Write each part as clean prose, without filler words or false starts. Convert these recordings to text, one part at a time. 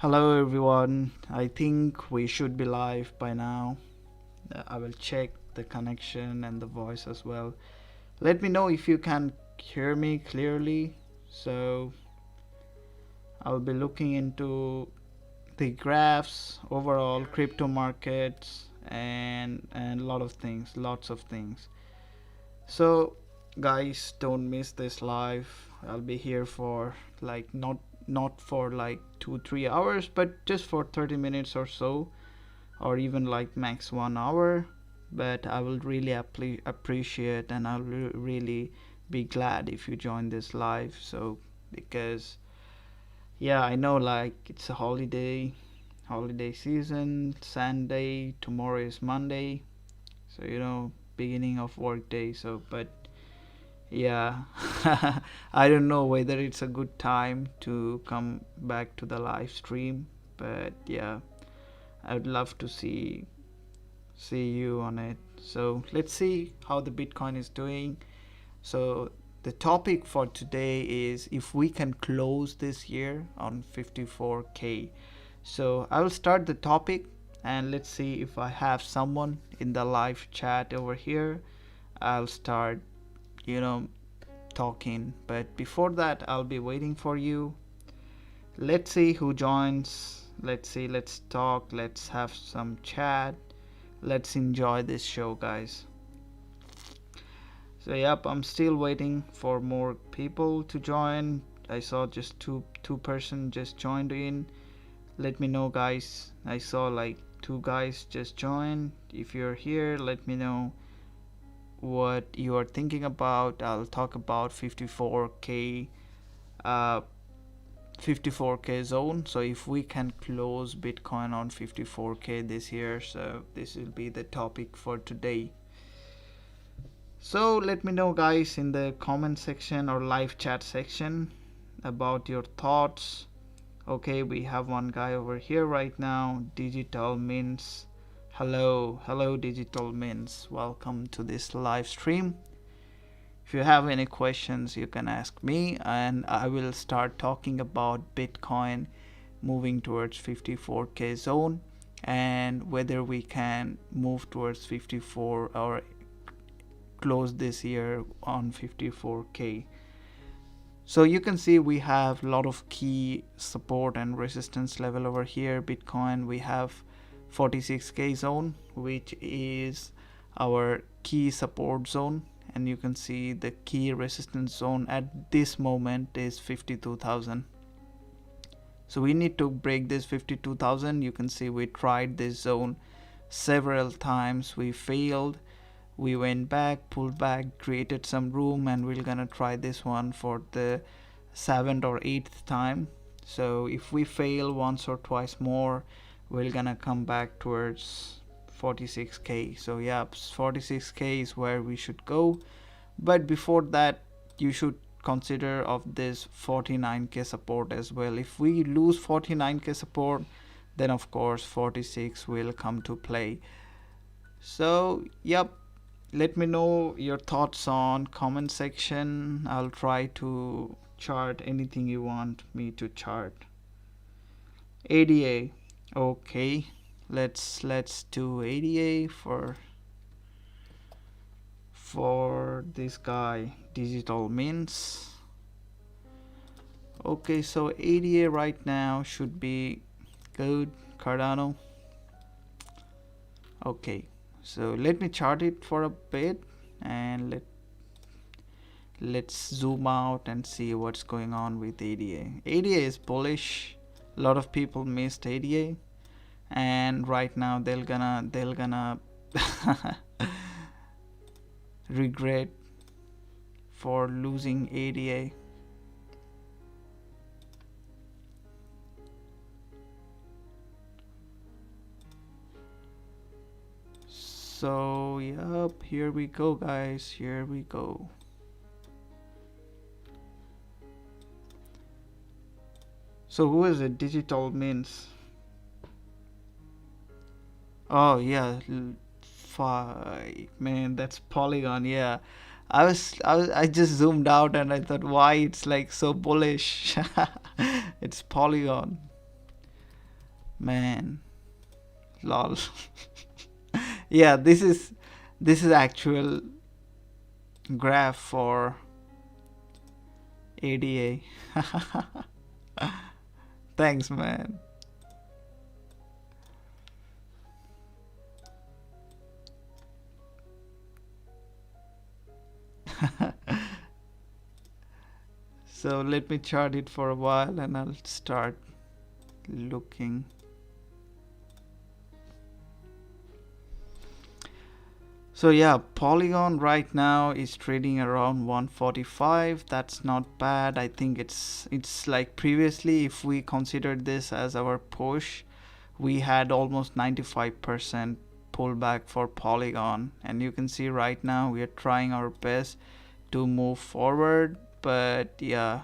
Hello everyone. I think we should be live by now. I will check the connection and the voice as well. Let me know if you can hear me clearly. So I'll be looking into the graphs, overall crypto markets and a lot of things, lots of things. So guys, don't miss this live. I'll be here for like not for like 2-3 hours, but just for 30 minutes or so, or even like max 1 hour. But I will really appreciate, and I'll really be glad if you join this live. So because yeah, I know like it's a holiday season, Sunday, tomorrow is Monday, so beginning of work day. So but yeah, I don't know whether it's a good time to come back to the live stream, but yeah, I would love to see you on it. So let's see how the Bitcoin is doing. So the topic for today is if we can close this year on 54K. So I will start the topic, and let's see if I have someone in the live chat over here. I'll start, you know, talking. But before that, I'll be waiting for you. Let's see who joins. Let's see, let's talk, let's have some chat. Let's enjoy this show, guys. So yep, I'm still waiting for more people to join. I saw just two person just joined in. Let me know, guys. I saw like two guys just joined. If you're here, let me know what you are thinking about. I'll talk about 54K 54K zone. So if we can close Bitcoin on 54K this year, so this will be the topic for today. So let me know, guys, in the comment section or live chat section about your thoughts. Okay, we have one guy over here right now, Digital Mints. Hello Digital Mints, welcome to this live stream. If you have any questions, you can ask me, and I will start talking about Bitcoin moving towards 54K zone and whether we can move towards 54 or close this year on 54K. So you can see we have a lot of key support and resistance level over here. Bitcoin, we have 46K zone, which is our key support zone, and you can see the key resistance zone at this moment is 52,000. So we need to break this 52,000. You can see we tried this zone several times, we failed. We went back, pulled back, created some room, and we're gonna try this one for the 7th or 8th time. So if we fail once or twice more, we're gonna come back towards 46K. So yeah, 46K is where we should go. But before that, you should consider of this 49K support as well. If we lose 49K support, then of course 46 will come to play. So yep, let me know your thoughts on comment section. I'll try to chart anything you want me to chart. ADA, okay, let's do ADA for this guy, Digital Mints. Okay, so ADA right now should be good. Cardano, okay. So let me chart it for a bit, and let's zoom out and see what's going on with ADA. ADA is bullish. A lot of people missed ADA, and right now they're gonna regret for losing ADA. So yep, here we go, guys, here we go. So who is it? Digital Mints. Oh yeah, man, that's Polygon. Yeah, I just zoomed out and I thought, why it's like so bullish. It's Polygon. Man, lol. Yeah, this is actual graph for ADA. Thanks, man. So let me chart it for a while and I'll start looking. So yeah, Polygon right now is trading around 145. That's not bad. I think it's like previously, if we considered this as our push, we had almost 95% pullback for Polygon, and you can see right now we are trying our best to move forward. But yeah,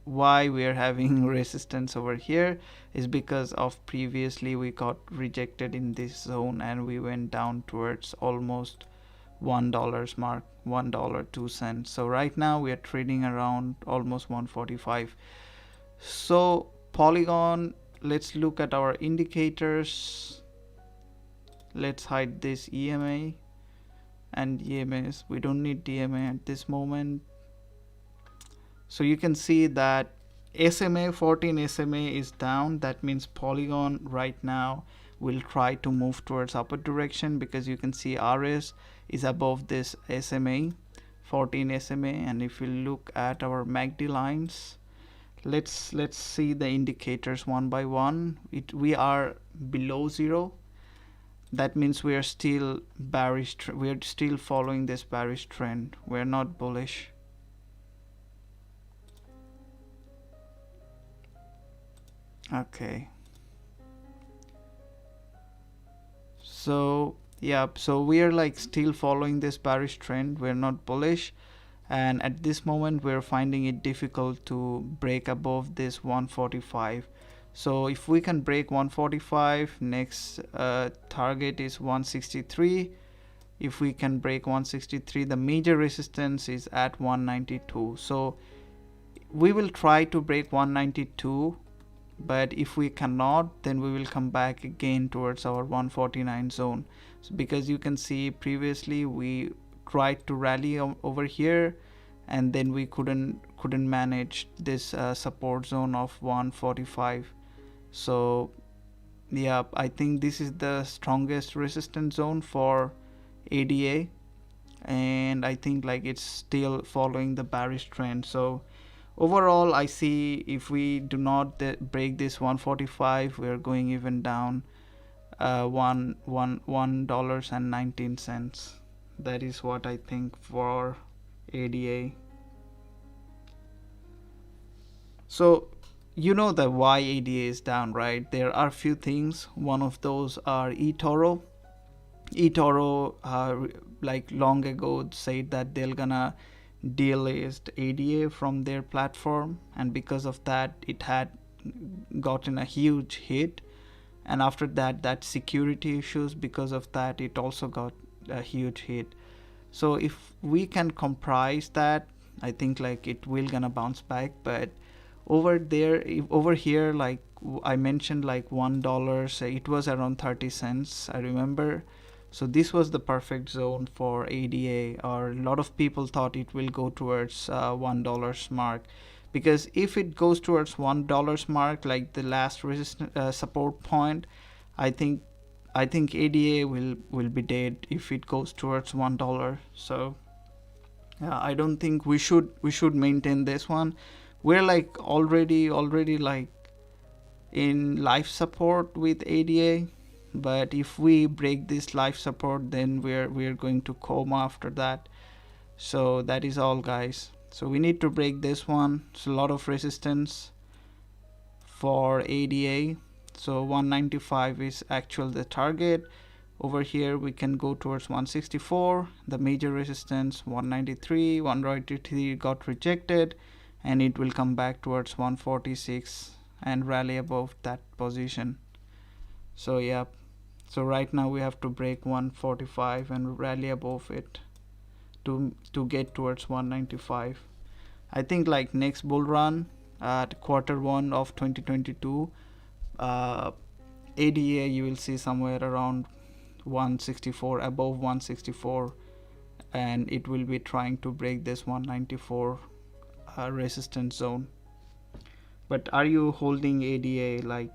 why we are having resistance over here is because of previously we got rejected in this zone and we went down towards almost $1 mark, $1.02. So right now we are trading around almost 145. So Polygon, let's look at our indicators. Let's hide this EMA and EMAs. We don't need DMA at this moment. So you can see that SMA 14 SMA is down. That means Polygon right now will try to move towards upper direction, because you can see RS is above this SMA 14 SMA. And if we look at our MACD lines, let's see the indicators one by one. We are below zero. That means we are still bearish. We are still following this bearish trend. We're not bullish. Okay, so yeah, so we are like still following this bearish trend. We're not bullish, and at this moment we're finding it difficult to break above this 145. So if we can break 145, next target is 163. If we can break 163, the major resistance is at 192. So we will try to break 192, but if we cannot, then we will come back again towards our 149 zone. So because you can see previously we tried to rally over here, and then we couldn't manage this support zone of 145. So yeah, I think this is the strongest resistance zone for ADA, and I think like it's still following the bearish trend. So overall, I see if we do not break this 145, we are going even down $1.19. That is what I think for ADA. So you know the why ADA is down, right? There are few things. One of those are eToro. eToro like long ago said that they're gonna delist ADA from their platform, and because of that it had gotten a huge hit. And after that security issues, because of that it also got a huge hit. So if we can comprise that, I think like it will gonna bounce back. But over there, over here, like I mentioned, like $1, so it was around 30 cents, I remember. So this was the perfect zone for ADA, or a lot of people thought it will go towards $1 mark, because if it goes towards $1 mark, like the last resistance support point, I think ADA will be dead if it goes towards $1. So yeah, I don't think we should maintain this one. We're like already like in life support with ADA, but if we break this life support, then we're going to coma after that. So that is all, guys. So we need to break this one. It's a lot of resistance for ADA. So 195 is actual the target. Over here we can go towards 164. The major resistance 193, 193 got rejected, and it will come back towards 146 and rally above that position. So yeah, so right now we have to break 145 and rally above it to get towards 195. I think like next bull run at Q1 of 2022, ADA you will see somewhere around 164, above 164, and it will be trying to break this 194 resistance zone. But are you holding ADA? Like,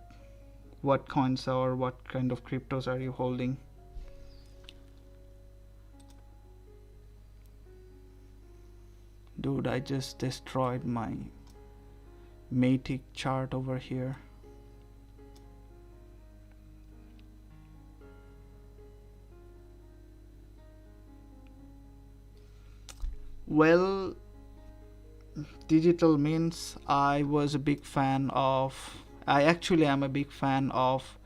what coins or what kind of cryptos are you holding? Dude, I just destroyed my Matic chart over here. Well, digital means I was a big fan of, I actually am a big fan of,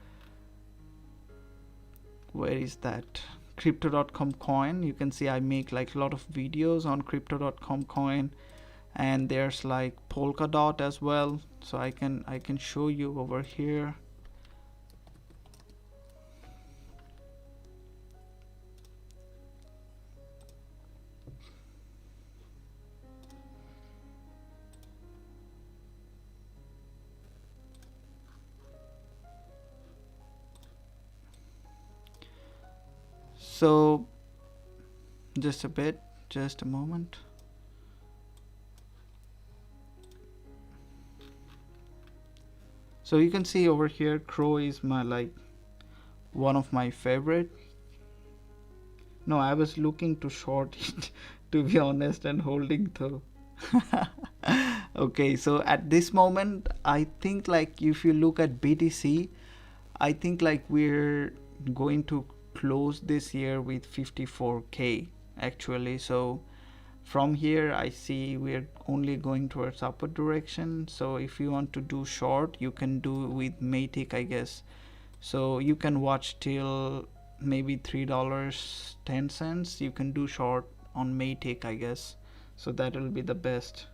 where is that, Crypto.com coin. You can see I make like a lot of videos on Crypto.com coin, and there's like Polkadot as well, so I can show you over here. So just a moment. So you can see over here, Crow is my like one of my favorite. No, I was looking to short it to be honest, and holding though. Okay, so at this moment I think like if you look at BTC, I think like we're going to close this year with 54k actually. So from here I see we're only going towards upward direction. So if you want to do short, you can do with Matic, I guess. So you can watch till maybe $3.10. You can do short on Matic, I guess. So that will be the best.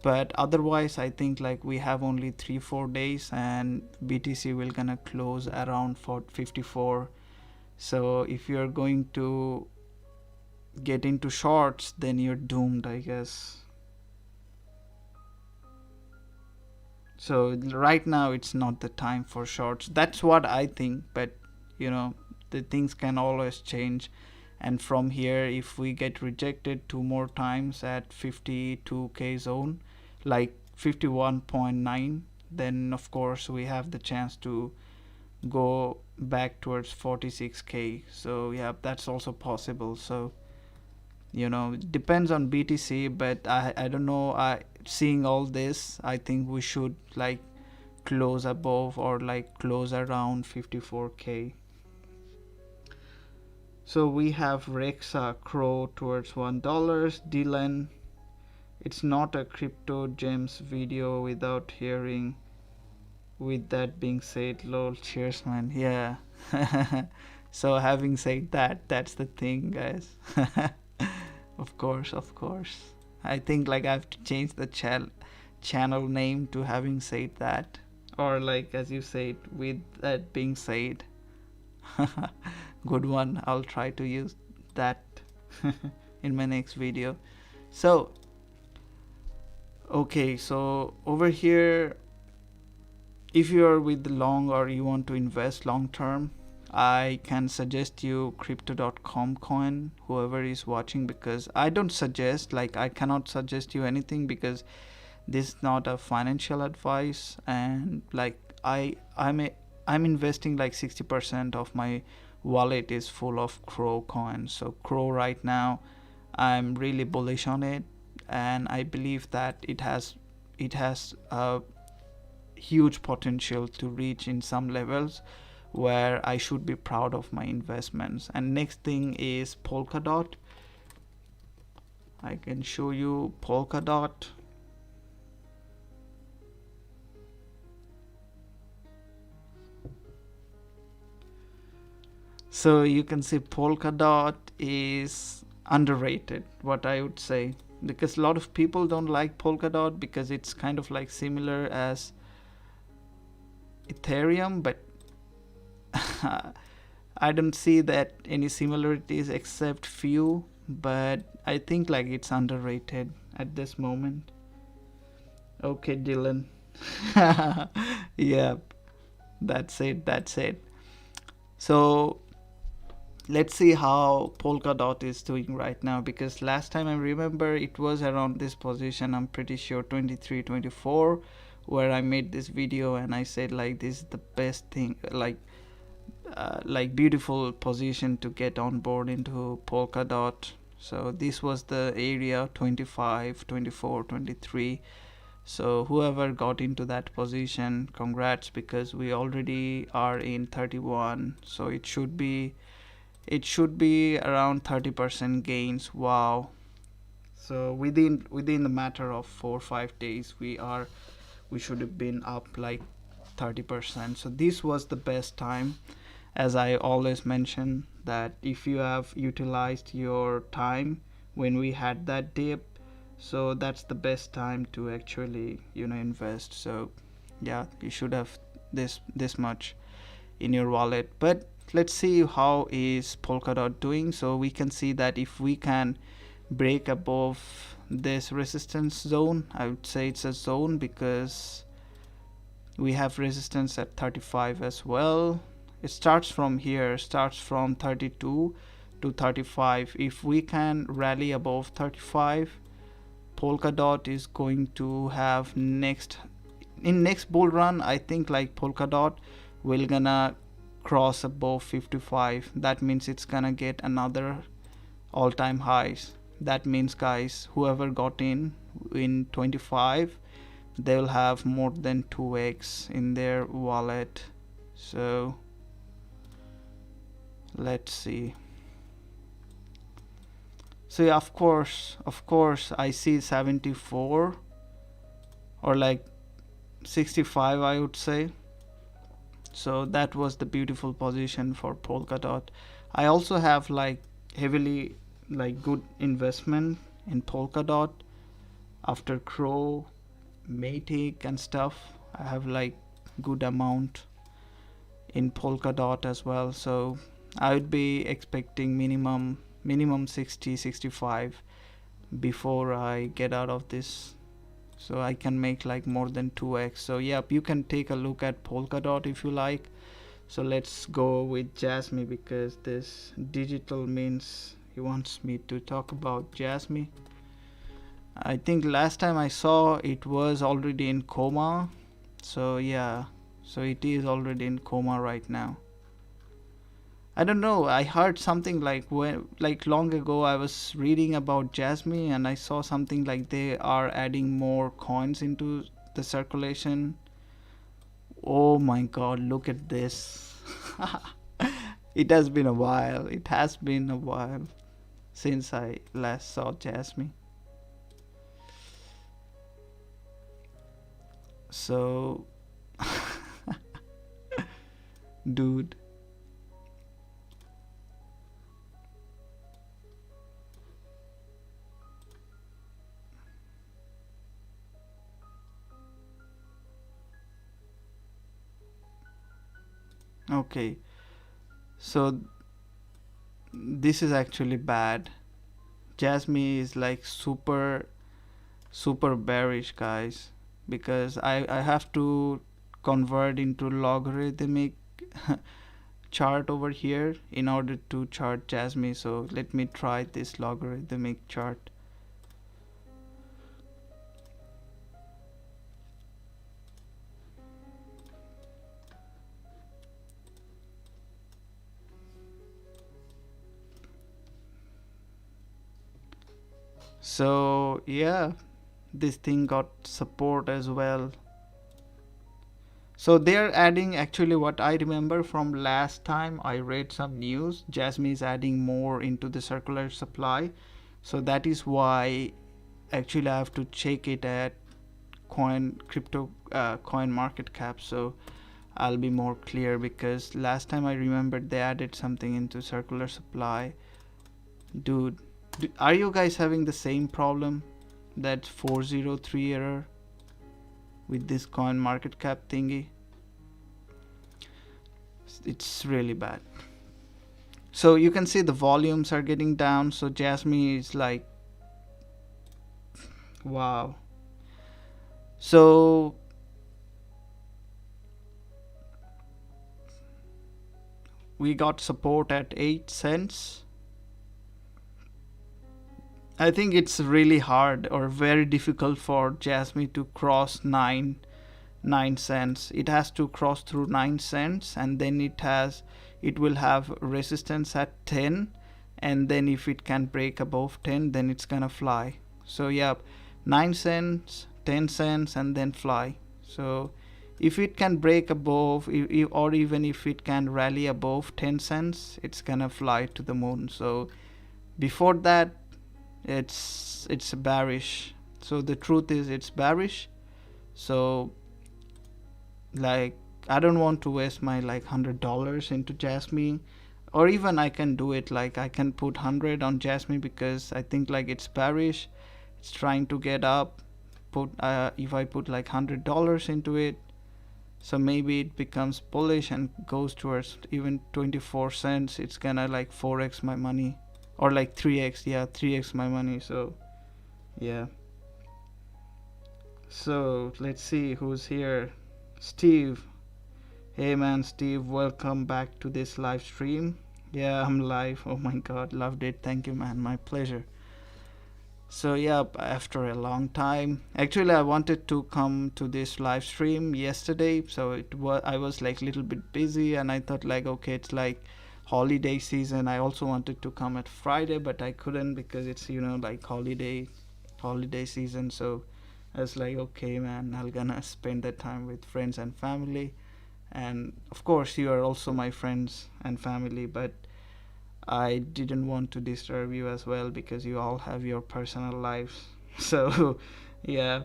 But otherwise I think like we have only 3-4 days and BTC will gonna close around 54. So if you're going to get into shorts, then you're doomed, I guess. So right now it's not the time for shorts. That's what I think, but you know, the things can always change. And from here, if we get rejected 2 more times at 52k zone, like 51.9, then of course we have the chance to go back towards 46k. So yeah, that's also possible. So you know, it depends on BTC, but I don't know, seeing all this, I think we should like close above or like close around 54k. So we have Rexa Crow towards $1. Dylan, it's not a crypto gems video without hearing. With that being said, lol, cheers man. Yeah. So having said that, that's the thing, guys. Of course. I think like I have to change the channel name to having said that, or like as you said, with that being said. Good one. I'll try to use that in my next video. So okay, so over here, if you are with long or you want to invest long term, I can suggest you Crypto.com coin, whoever is watching, because I don't suggest, like I cannot suggest you anything because this is not a financial advice, and like I'm investing like 60% of my wallet is full of Crow coins. So Crow right now, I'm really bullish on it, and I believe that it has a huge potential to reach in some levels where I should be proud of my investments. And next thing is Polkadot. I can show you Polkadot. So you can see Polkadot is underrated, what I would say, because a lot of people don't like Polkadot because it's kind of like similar as Ethereum, but I don't see that any similarities except few, but I think like it's underrated at this moment. Okay, Dylan, Yep, that's it. So let's see how Polkadot is doing right now, because last time I remember it was around this position, I'm pretty sure 23, 24, where I made this video and I said like this is the best thing, like beautiful position to get on board into Polkadot. So this was the area 25, 24, 23. So whoever got into that position, congrats, because we already are in 31, so it should be around 30% gains. Wow. So within the matter of 4 or 5 days, we should have been up like 30%. So this was the best time, as I always mention, that if you have utilized your time when we had that dip, so that's the best time to actually invest. So yeah, you should have this much in your wallet. But let's see how is Polkadot doing. So we can see that if we can break above this resistance zone, I would say it's a zone because we have resistance at 35 as well. It starts from here, starts from 32 to 35. If we can rally above 35, Polkadot is going to have next bull run, I think like Polkadot will gonna cross above 55. That means it's gonna get another all-time highs. That means, guys, whoever got in 25, they'll have more than 2x in their wallet. So let's see. So yeah, of course I see 74 or like 65, I would say. So that was the beautiful position for Polkadot. I also have like heavily like good investment in Polkadot after Crow, Matic and stuff. I have like good amount in Polkadot as well. So I would be expecting minimum 60, 65 before I get out of this, so I can make like more than 2x. So yeah, you can take a look at Polkadot if you like. So let's go with Jasmy, because this digital means he wants me to talk about Jasmy. I think last time I saw it was already in coma. So yeah, so it is already in coma right now. I don't know. I heard something like long ago I was reading about Jasmy and I saw something like they are adding more coins into the circulation. Oh my god, look at this. It has been a while. It has been a while since I last saw Jasmy. So dude. Okay. So this is actually bad. Jasmy is like super bearish, guys, because I have to convert into logarithmic chart over here in order to chart Jasmy. So let me try this logarithmic chart. So yeah, this thing got support as well. So they're adding, actually what I remember from last time I read some news, Jasmy is adding more into the circular supply. So that is why actually I have to check it at coin market cap, so I'll be more clear, because last time I remembered they added something into circular supply. Dude, are you guys having the same problem, that 403 error with this coin market cap thingy? It's really bad. So you can see the volumes are getting down. So Jasmy is like, wow. So we got support at 8 cents. I think it's really hard or very difficult for Jasmine to cross 9 cents. It has to cross through 9 cents, and then it will have resistance at 10, and then if it can break above 10, then it's gonna fly. So yeah, 9 cents, 10 cents, and then fly. So if it can break above, or even if it can rally above 10 cents, it's gonna fly to the moon. So before that, it's bearish. So the truth is it's bearish. So like, I don't want to waste my like $100 into Jasmine, or even I can do it like I can put 100 on Jasmine, because I think like it's bearish, it's trying to get up. If I put like $100 into it, so maybe it becomes bullish and goes towards even 24 cents, it's gonna like 4x my money, or like 3x, yeah, 3x my money. So yeah, so let's see who's here. Steve. Hey man, Steve, welcome back to this live stream. Yeah, I'm live. Oh my god, loved it. Thank you, man. My pleasure. So yeah, after a long time, actually I wanted to come to this live stream yesterday, so I was like a little bit busy, and I thought like, okay, it's like holiday season. I also wanted to come at Friday, but I couldn't because it's, you know, like holiday season. So I was like, okay man, I'm gonna spend that time with friends and family, and of course you are also my friends and family, but I didn't want to disturb you as well because you all have your personal lives. So yeah,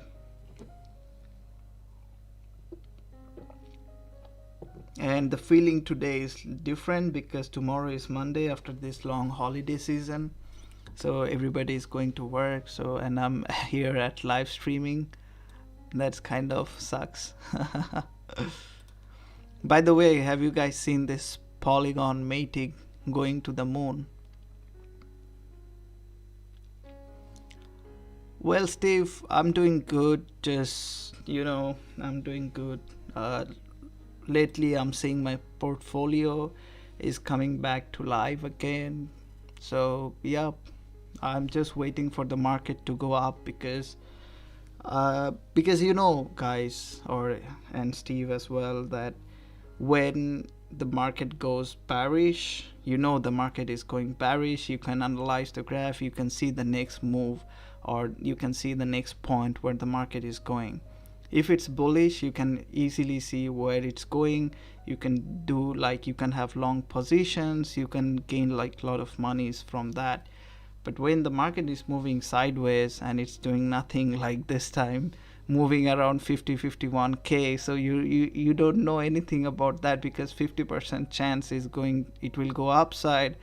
and the feeling today is different because tomorrow is Monday after this long holiday season, so everybody is going to work. So, and I'm here at live streaming. That's kind of sucks. By the way, have you guys seen this Polygon mating going to the moon? Well, Steve, I'm doing good. Just, you know, I'm doing good. Lately, I'm seeing my portfolio is coming back to life again. So, yeah, I'm just waiting for the market to go up because you know, guys, and Steve as well, that when the market goes bearish, you know the market is going bearish, you can analyze the graph, you can see the next move, or you can see the next point where the market is going. If it's bullish, you can easily see where it's going. You can do like, you can have long positions, you can gain like a lot of monies from that. But when the market is moving sideways and it's doing nothing, like this time moving around 51k, so you don't know anything about that, because 50% chance is going, it will go upside,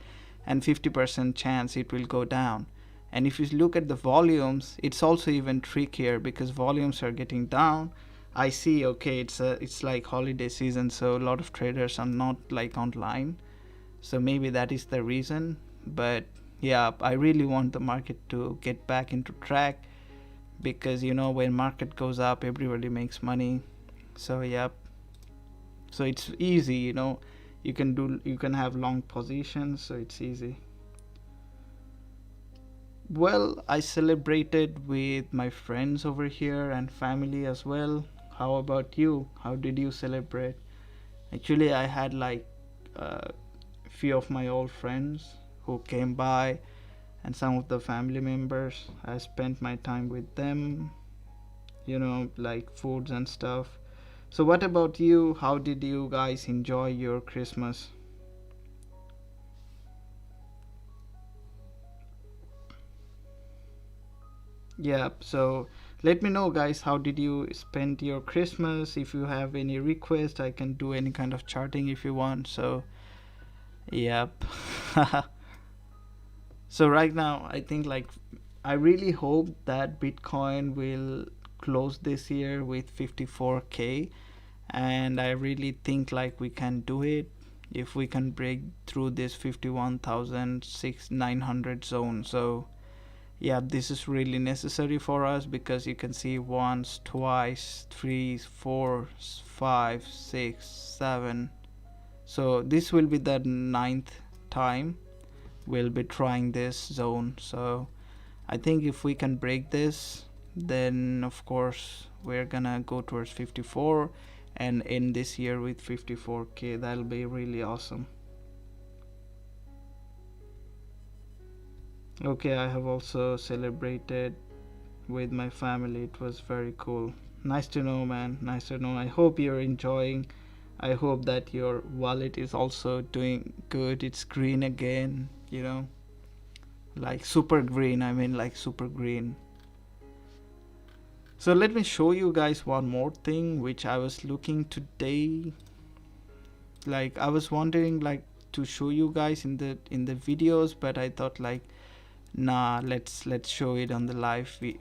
and 50% chance it will go down. And if you look at the volumes, it's also even trickier because volumes are getting down. I see, okay, it's like holiday season, so a lot of traders are not like online, so maybe that is the reason. But yeah, I really want the market to get back into track, because you know, when market goes up, everybody makes money. So yeah, so it's easy, you know, you can have long positions, so it's easy. Well, I celebrated with my friends over here and family as well. How about you? How did you celebrate? Actually, I had like a few of my old friends who came by, and some of the family members. I spent my time with them, you know, like foods and stuff. So what about you? How did you guys enjoy your Christmas? Yeah, so let me know, guys, how did you spend your Christmas? If you have any request, I can do any kind of charting if you want. So yep. So right now, I think like, I really hope that Bitcoin will close this year with 54k, and I really think like we can do it if we can break through this 51,900 zone. So yeah, this is really necessary for us, because you can see once, twice, three, four, five, six, seven, So this will be the 9th time we'll be trying this zone. So I think if we can break this, then of course we're gonna go towards 54 and end this year with 54k. That'll be really awesome. Okay, I have also celebrated with my family. It was very cool. Nice to know, man. Nice to know. I hope you're enjoying. I hope that your wallet is also doing good. It's green again, you know, like super green. I mean, like super green. So let me show you guys one more thing which I was looking today. Like I was wondering like to show you guys in the videos, but I thought like nah, let's show it on the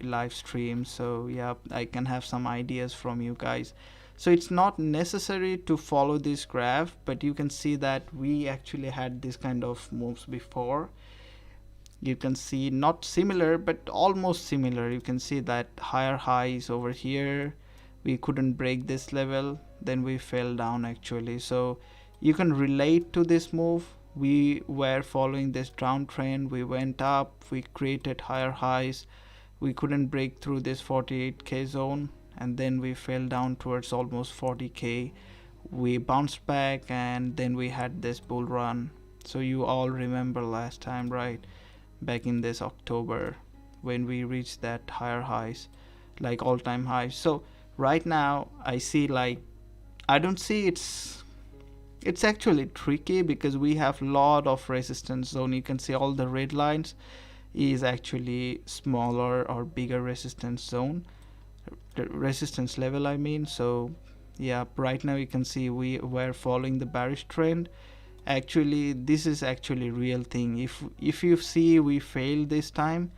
live stream. So yeah, I can have some ideas from you guys. So it's not necessary to follow this graph, but you can see that we actually had this kind of moves before. You can see not similar but almost similar. You can see that higher highs over here, we couldn't break this level, then we fell down actually. So you can relate to this move. We were following this downtrend, we went up, we created higher highs, we couldn't break through this 48k zone, and then we fell down towards almost 40k. We bounced back and then we had this bull run. So you all remember last time, right? Back in this October when we reached that higher highs, like all-time highs. So right now I see like I don't see it's actually tricky because we have lot of resistance zone. You can see all the red lines is actually smaller or bigger resistance zone, the resistance level I mean. So yeah, right now you can see we were following the bearish trend. Actually this is actually real thing. If you see we failed this time,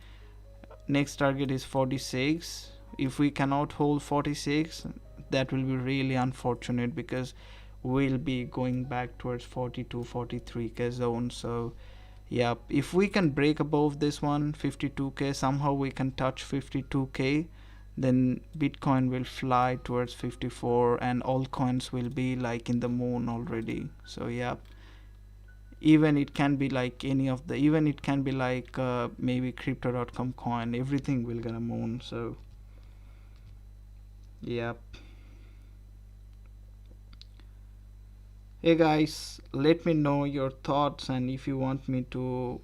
next target is 46. If we cannot hold 46, that will be really unfortunate because we'll be going back towards 42 43k zone. So yeah, if we can break above this one 52k, somehow we can touch 52k, then Bitcoin will fly towards 54 and altcoins will be like in the moon already. So yeah, even it can be like any of the, even it can be like maybe crypto.com coin, everything will gonna moon. So yep. Hey guys, let me know your thoughts, and if you want me to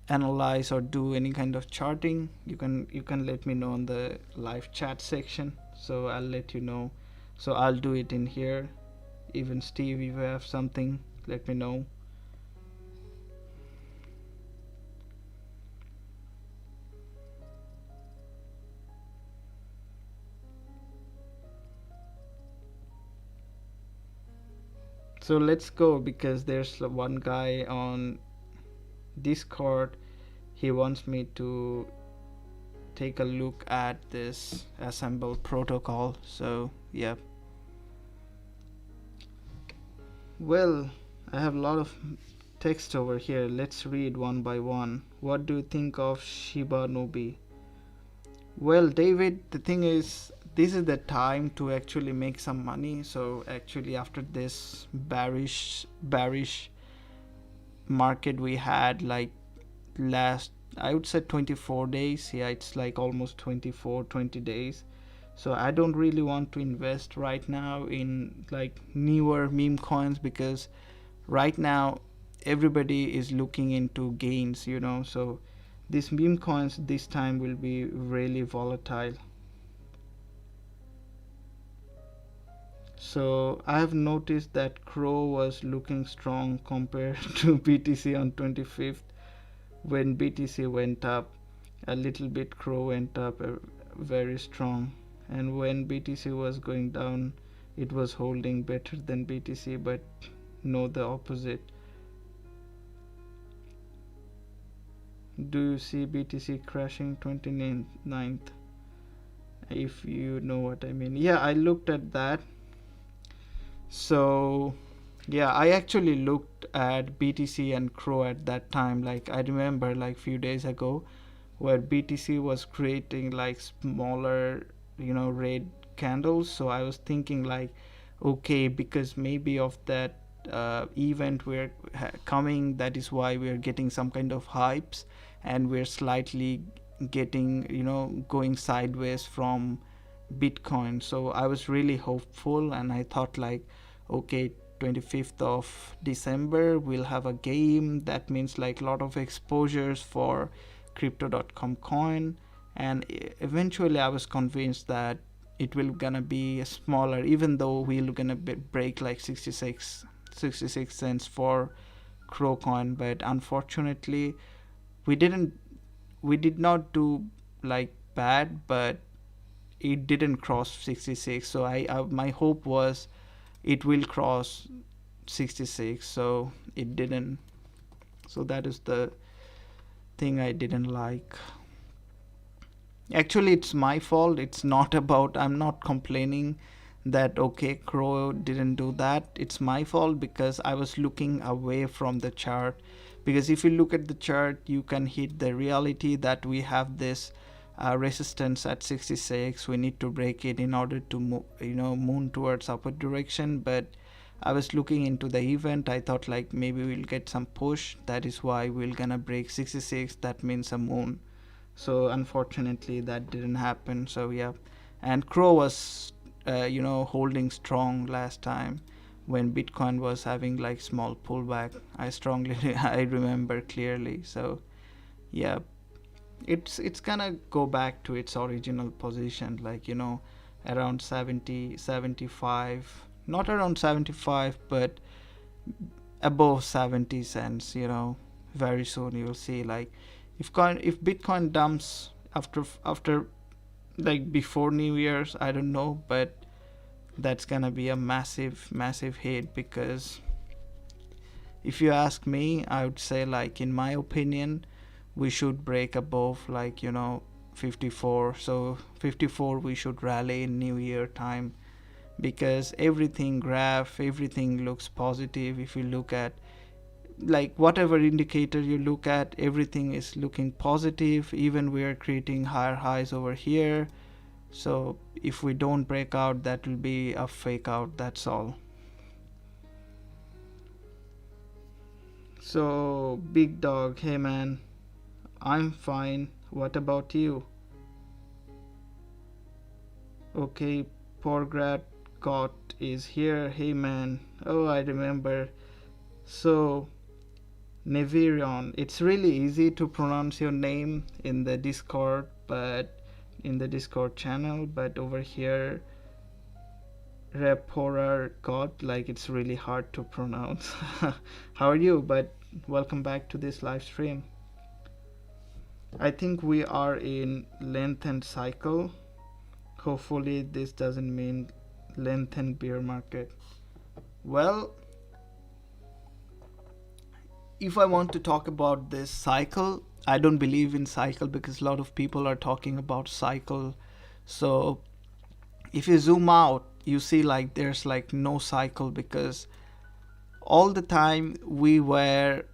analyze or do any kind of charting, you can let me know in the live chat section. So I'll let you know. So I'll do it in here. Even Steve, if you have something, let me know. So let's go, because there's one guy on Discord. He wants me to take a look at this assemble protocol. So yeah, well, I have a lot of text over here. Let's read one by one. What do you think of Shiba Nubi? Well, David, the thing is, this is the time to actually make some money. So actually after this bearish market we had like last, I would say 24 days. Yeah, it's like almost 20 days. So I don't really want to invest right now in like newer meme coins, because right now everybody is looking into gains, you know. So these meme coins this time will be really volatile. So I have noticed that Crow was looking strong compared to BTC on 25th. When BTC went up a little bit, Crow went up very strong, and when BTC was going down, it was holding better than BTC, but no, the opposite. Do you see BTC crashing 29th? If you know what I mean. Yeah, I looked at that. So yeah, I actually looked at BTC and Crow at that time. Like I remember like few days ago where BTC was creating like smaller, you know, red candles. So I was thinking like, okay, because maybe of that event we're coming, that is why we're getting some kind of hypes, and we're slightly getting, going sideways from Bitcoin. So I was really hopeful, and I thought like, okay, 25th of December we'll have a game. That means like a lot of exposures for Crypto.com coin. And eventually I was convinced that it will gonna be smaller, even though we're gonna break like 66 cents for Crow coin. But unfortunately we did not do like bad, but it didn't cross 66. So my hope was it will cross 66, so it didn't. So that is the thing I didn't like. Actually, it's my fault. It's not about, I'm not complaining that okay, Crow didn't do that. It's my fault because I was looking away from the chart. Because if you look at the chart, you can hit the reality that we have this resistance at 66. We need to break it in order to move towards upward direction. But I was looking into the event. I thought like maybe we'll get some push. That is why we're gonna break 66. That means a moon. So unfortunately that didn't happen. So yeah, and Crow was holding strong last time when Bitcoin was having like small pullback. I remember clearly. So yeah, it's gonna go back to its original position, like around 70, 75, not around 75, but above 70 cents. Very soon you'll see, like if Bitcoin dumps after like before New Year's, I don't know, but that's gonna be a massive hit. Because if you ask me, I would say, like, in my opinion, we should break above 54. So 54 we should rally in New Year time, because everything looks positive. If you look at like whatever indicator you look at, everything is looking positive. Even we are creating higher highs over here. So if we don't break out, that will be a fake out, that's all. So Big Dog, hey man, I'm fine, what about you? Okay, Porgrat Got is here. Hey man, oh, I remember. So Nevirion, it's really easy to pronounce your name in the Discord, but in the Discord channel, but over here Reporar God, like, it's really hard to pronounce. How are you? But welcome back to this live stream. I think we are in lengthened cycle. Hopefully this doesn't mean lengthened bear market. Well, if I want to talk about this cycle, I don't believe in cycle because a lot of people are talking about cycle. So if you zoom out, you see like there's like no cycle, because all the time we were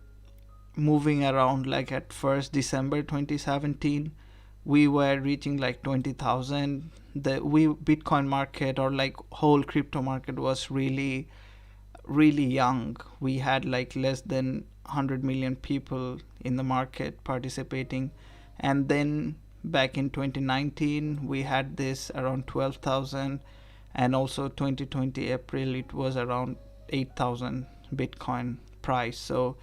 moving around. Like at first December 2017, we were reaching like 20,000. The Bitcoin market, or like whole crypto market, was really young. We had like less than 100 million people in the market participating. And then back in 2019 we had this around 12,000, and also 2020 April it was around 8,000 Bitcoin price. So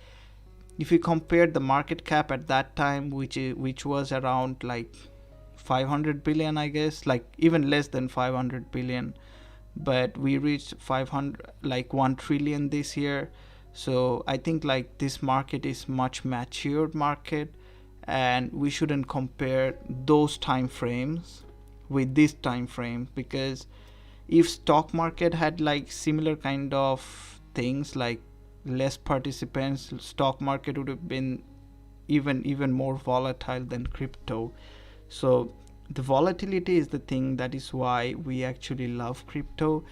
if you compare the market cap at that time, which was around like 500 billion, I guess, like even less than 500 billion, but we reached 1 trillion this year. So I think like this market is much matured market, and we shouldn't compare those time frames with this time frame, because if stock market had like similar kind of things, like less participants, stock market would have been even more volatile than crypto. So the volatility is the thing, that is why we actually love crypto,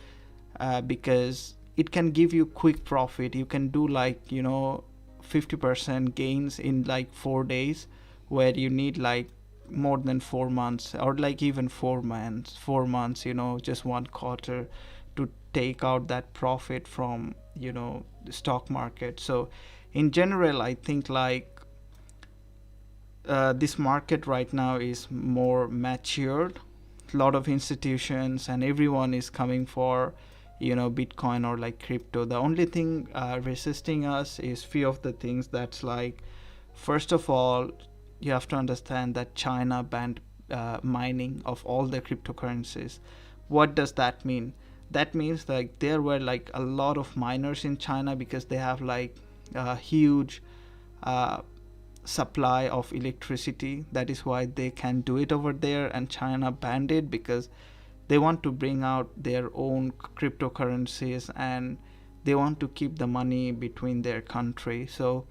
because it can give you quick profit. You can do like 50% gains in like 4 days, where you need like more than 4 months, or like even 4 months, just 1 quarter to take out that profit from the stock market. So in general, I think like this market right now is more matured. A lot of institutions and everyone is coming for Bitcoin or like crypto. The only thing resisting us is few of the things. That's like, first of all, you have to understand that China banned mining of all the cryptocurrencies. What does that mean? That means like there were like a lot of miners in China because they have like a huge uh, supply of electricity. That is why they can do it over there, and China banned it because they want to bring out their own cryptocurrencies, and they want to keep the money between their country. So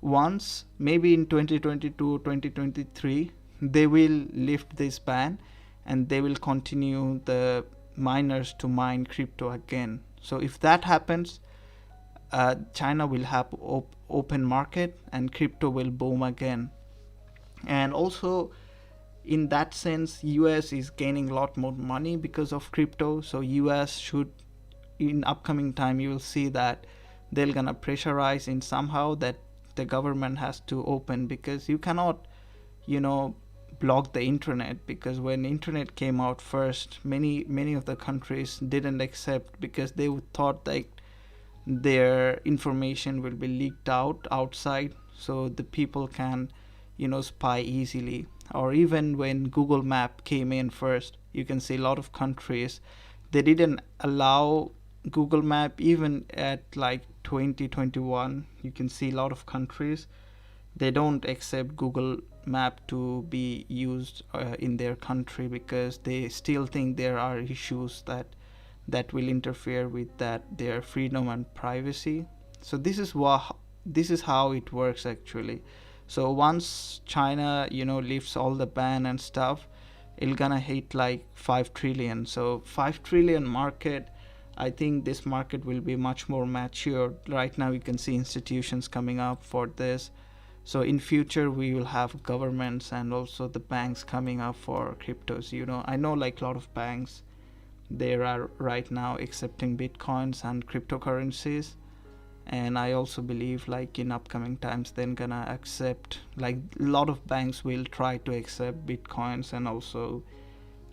once maybe in 2022 2023 they will lift this ban, and they will continue the miners to mine crypto again. So if that happens, China will have open market and crypto will boom again. And also in that sense, US is gaining a lot more money because of crypto. So US should, in upcoming time, you will see that they're gonna pressurize in somehow that the government has to open, because you cannot block the internet. Because when internet came out first, many of the countries didn't accept, because they thought that their information will be leaked outside, so the people can spy easily. Or even when Google Map came in first, you can see a lot of countries, they didn't allow Google Map. Even at like 2021, you can see a lot of countries, they don't accept Google Map to be used in their country, because they still think there are issues that will interfere with their freedom and privacy. So this is how it works actually. So once China lifts all the ban and stuff, it's gonna hit like 5 trillion. So 5 trillion market, I think this market will be much more mature. Right now you can see institutions coming up for this. So in future we will have governments and also the banks coming up for cryptos. I know like a lot of banks, they are right now accepting bitcoins and cryptocurrencies, and I also believe like in upcoming times they're gonna accept, like a lot of banks will try to accept bitcoins, and also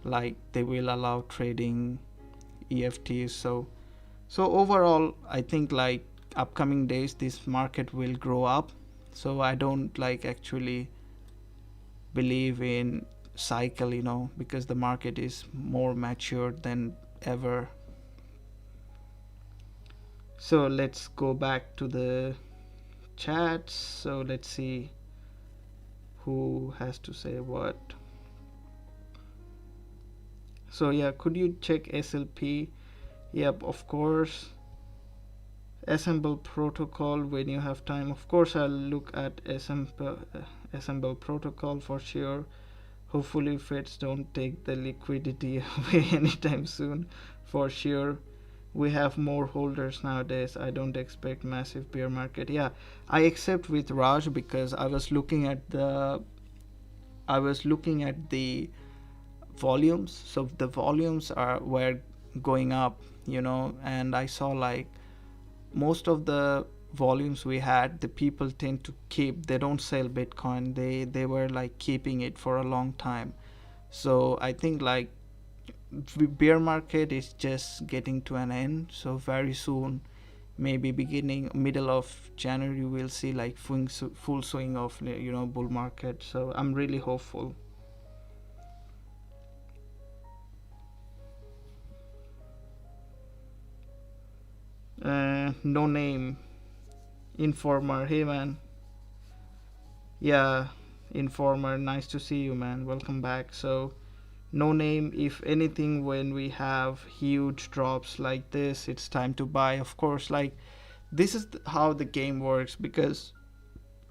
like they will allow trading EFTs. So overall I think like upcoming days this market will grow up. So I don't like actually believe in cycle, because the market is more mature than ever. So let's go back to the chat. So let's see who has to say what. So yeah, could you check SLP? Yep, of course. Assemble protocol when you have time. Of course I'll look at assemble protocol for sure. Hopefully Feds don't take the liquidity away anytime soon. For sure we have more holders nowadays. I don't expect massive bear market. Yeah, I accept with Raj, because I was looking at the volumes. So the volumes were going up, and I saw like most of the volumes we had, the people tend to keep, they don't sell Bitcoin, they were like keeping it for a long time. So I think like bear market is just getting to an end. So very soon, maybe beginning middle of January, we'll see like full swing of bull market. So I'm really hopeful. No name Informer, hey man. Yeah, Informer, nice to see you, man, welcome back. So no name, if anything, when we have huge drops like this, it's time to buy. Of course, like this is how the game works, because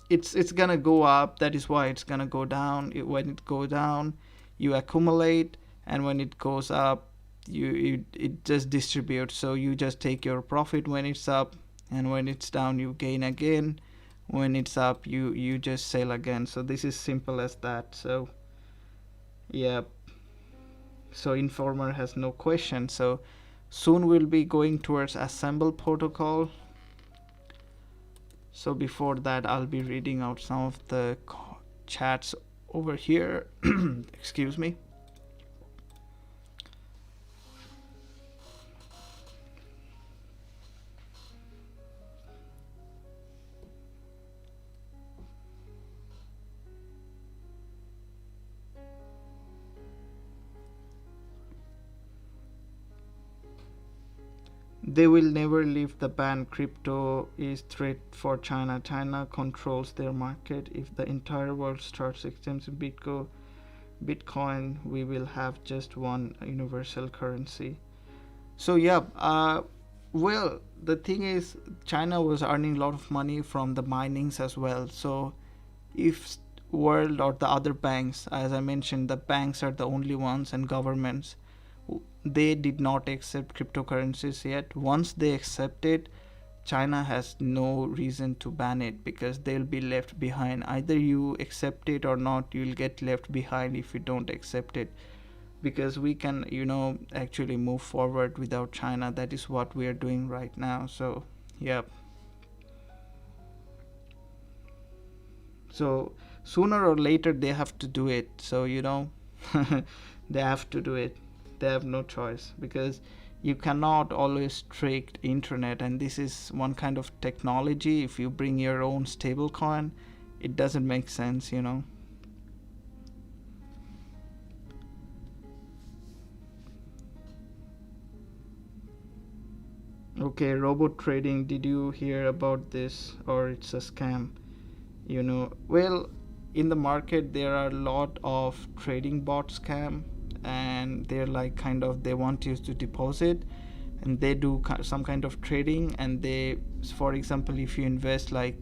it's gonna go up, that is why it's gonna go down. When it goes down, you accumulate, and when it goes up, it just distributes. So you just take your profit when it's up, and when it's down you gain again. When it's up, you just sell again. So this is simple as that. So yeah, so Informer has no question. So Soon we'll be going towards assemble protocol. So before that, I'll be reading out some of the chats over here. Excuse me. They will never leave the ban. Crypto is threat for China. China controls their market. If the entire world starts accepting Bitcoin, we will have just one universal currency. So yeah, well, the thing is, China was earning a lot of money from the minings as well. So if world or the other banks, as I mentioned, the banks are the only ones, and governments, they did not accept cryptocurrencies yet. Once they accept it, China has no reason to ban it, because they'll be left behind. Either you accept it or not, you'll get left behind if you don't accept it, because we can, actually move forward without China. That is what we are doing right now. So yeah, so sooner or later they have to do it. So they have to do it. They have no choice, because you cannot always trick internet, and this is one kind of technology. If you bring your own stable coin, it doesn't make sense. Okay, robot trading, did you hear about this, or it's a scam? Well, in the market there are a lot of trading bot scam, and they're like, kind of, they want you to deposit, and they do some kind of trading, and they, for example, if you invest, like,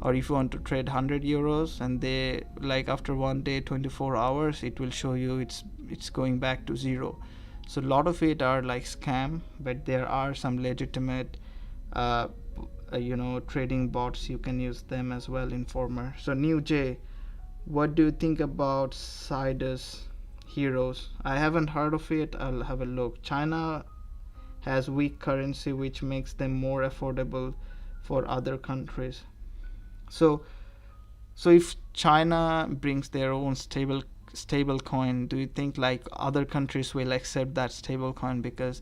or if you want to trade 100 euros, and they, like, after one day, 24 hours, it will show you it's going back to zero. So a lot of it are like scam, but there are some legitimate uh, trading bots. You can use them as well. Informer. So New J, what do you think about Sidus Heroes? I haven't heard of it. I'll have a look. China has weak currency, which makes them more affordable for other countries. So if China brings their own stable coin, do you think like other countries will accept that stable coin, because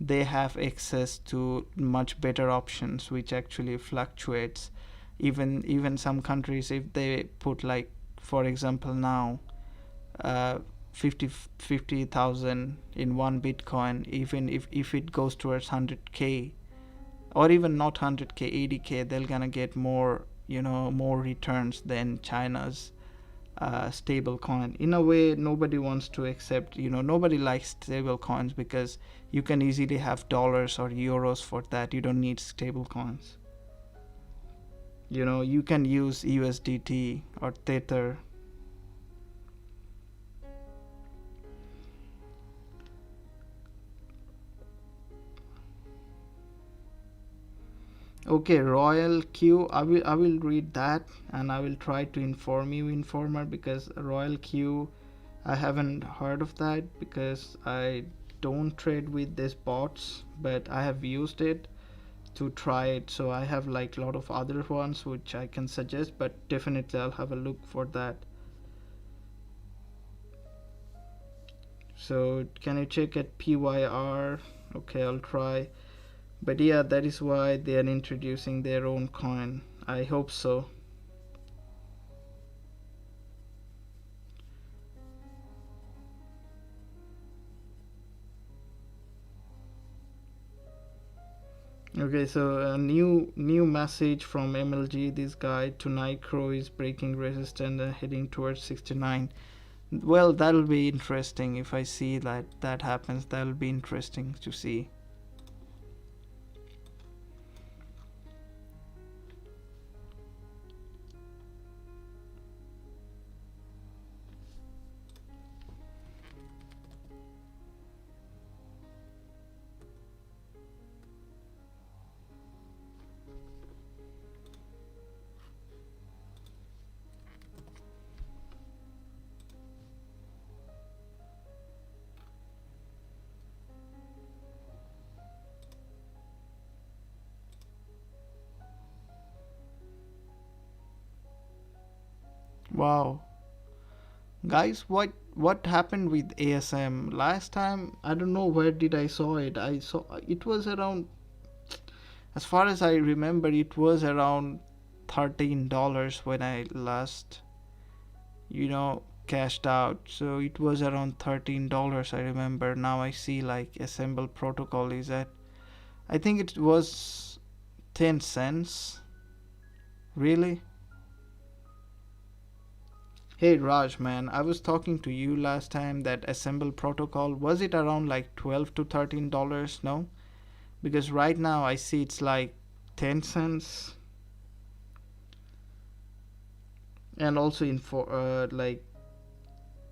they have access to much better options which actually fluctuates? Even some countries, if they put, like, for example, now, uh 50,000 in one Bitcoin, even if it goes towards 100k, or even not 100k, 80k, they're gonna get more returns than China's stable coin. In a way, nobody wants to accept, nobody likes stable coins, because you can easily have dollars or euros for that. You don't need stable coins. You can use USDT or Tether. Okay, Royal Q. I will read that, and I will try to inform you, Informer, because Royal Q, I haven't heard of that, because I don't trade with these bots, but I have used it to try it. So I have like a lot of other ones which I can suggest, but definitely I'll have a look for that. So can you check at PYR? Okay, I'll try. But yeah, that is why they are introducing their own coin. I hope so. Okay, so a new message from MLG. This guy tonight Crow is breaking resistance and heading towards 69. Well, that'll be interesting. If I see that happens, that'll be interesting to see. Wow. Guys, what happened with ASM last time? I don't know where did I saw it. I saw it was around, as far as I remember, it was around $13 when I last, cashed out. So it was around $13, I remember. Now I see like Assemble Protocol is at, I think it was 10 cents. Really? Hey Raj, man, I was talking to you last time that Assemble Protocol, was it around like 12 to $13? No? Because right now I see it's like 10 cents. And also in for like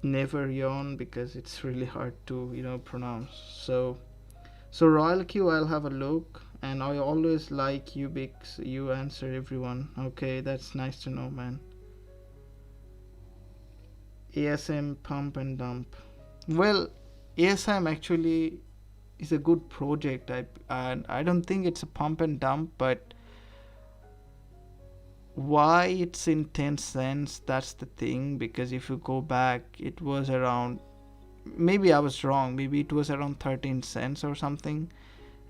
never yawn, because it's really hard to pronounce. So Royal Q, I'll have a look. And I always like you, Bix. You answer everyone. Okay, that's nice to know, man. ASM pump and dump. Well, ASM actually is a good project. I don't think it's a pump and dump, but why it's in 10 cents, that's the thing. Because if you go back, it was around, maybe I was wrong, maybe it was around 13 cents or something,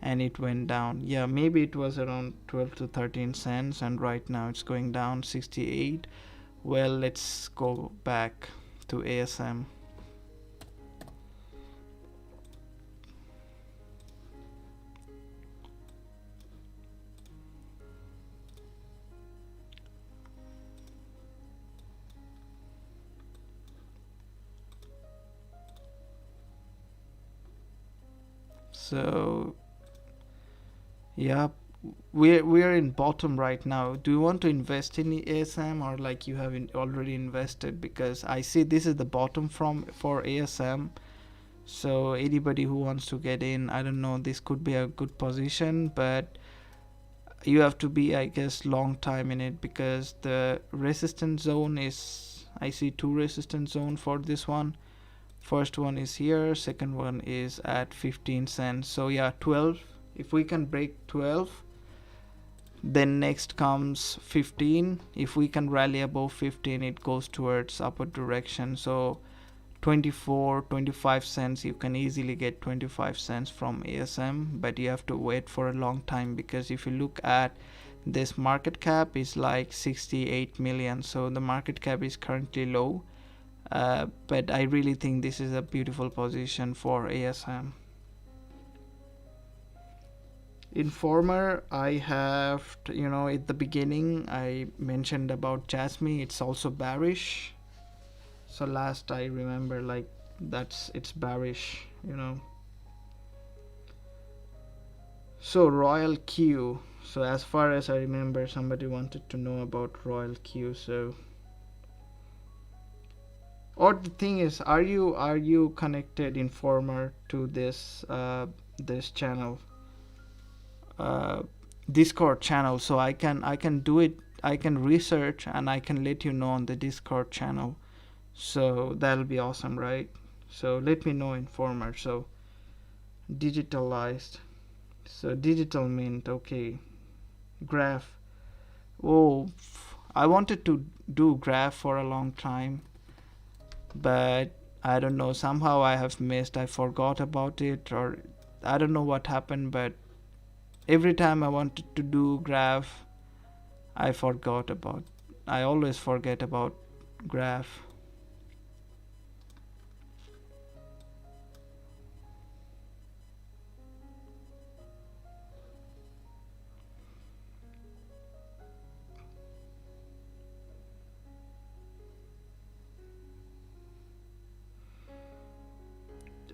and it went down. Yeah, maybe it was around 12 to 13 cents, and right now it's going down 68. Well, let's go back to ASM. So yeah, we're in bottom right now. Do you want to invest in ASM, or like you have already invested? Because I see this is the bottom for ASM. So anybody who wants to get in, I don't know, this could be a good position, but you have to be, I guess, long time in it, because the resistance zone is, I see two resistance zone for this one. First one is here, second one is at 15 cents. So yeah, 12. If we can break 12, then next comes 15. If we can rally above 15, it goes towards upward direction. So 24, 25 cents, you can easily get 25 cents from ASM, but you have to wait for a long time, because if you look at this market cap is like 68 million. So the market cap is currently low. But I really think this is a beautiful position for ASM. Informer, I have, at the beginning I mentioned about Jasmine. It's also bearish. So last I remember, like, it's bearish. So Royal Q. So as far as I remember, somebody wanted to know about Royal Q. So, or the thing is, are you connected, Informer, to this channel, Discord channel? So I can do it. I can research and I can let you know on the Discord channel. So that'll be awesome, right? So let me know, Informer. So digitalized. So digital mint. Okay. Graph. Oh, I wanted to do graph for a long time, but I don't know, somehow I have missed, I forgot about it, or I don't know what happened, but every time I wanted to do graph, I forgot about, I always forget about graph.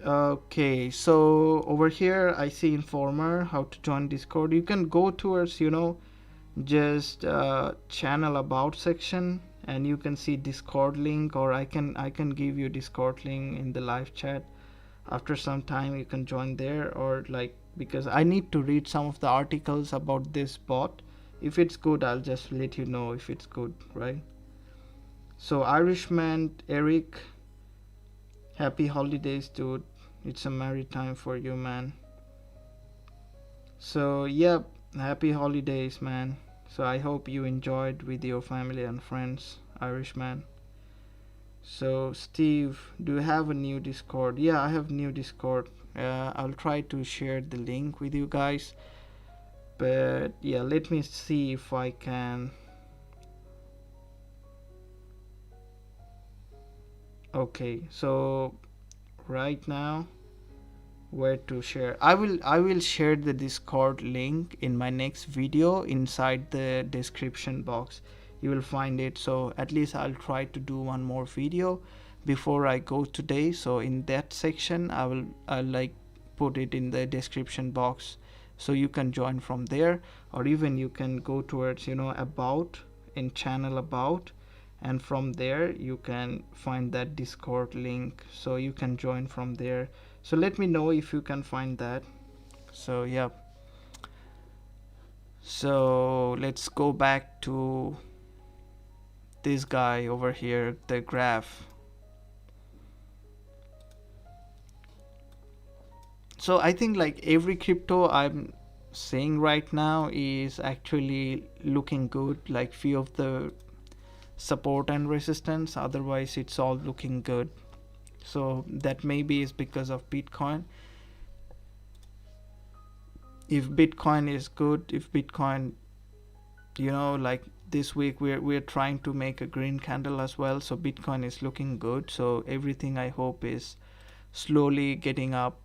Okay, so over here I see Informer, how to join Discord. You can go towards, just channel about section, and you can see Discord link, or I can give you Discord link in the live chat. After some time you can join there, or like, because I need to read some of the articles about this bot. If it's good, I'll just let you know if it's good, right? So Irishman Eric, happy holidays, dude. It's a merry time for you, man. So yep, happy holidays, man. So I hope you enjoyed with your family and friends, Irishman. So Steve, do you have a new Discord? Yeah, I have new Discord. I'll try to share the link with you guys. But yeah, let me see if I can. Okay, so right now, where to share? I will share the Discord link in my next video inside the description box. You will find it. So at least I'll try to do one more video before I go today. So in that section, I'll like put it in the description box, so you can join from there, or even you can go towards about, in channel about, and from there you can find that Discord link, so you can join from there. So let me know if you can find that. So yeah, so let's go back to this guy over here, the graph. So I think like every crypto I'm saying right now is actually looking good, like few of the support and resistance, otherwise it's all looking good. So that maybe is because of Bitcoin. If Bitcoin is good, if Bitcoin, like this week we're trying to make a green candle as well, so Bitcoin is looking good. So everything I hope is slowly getting up.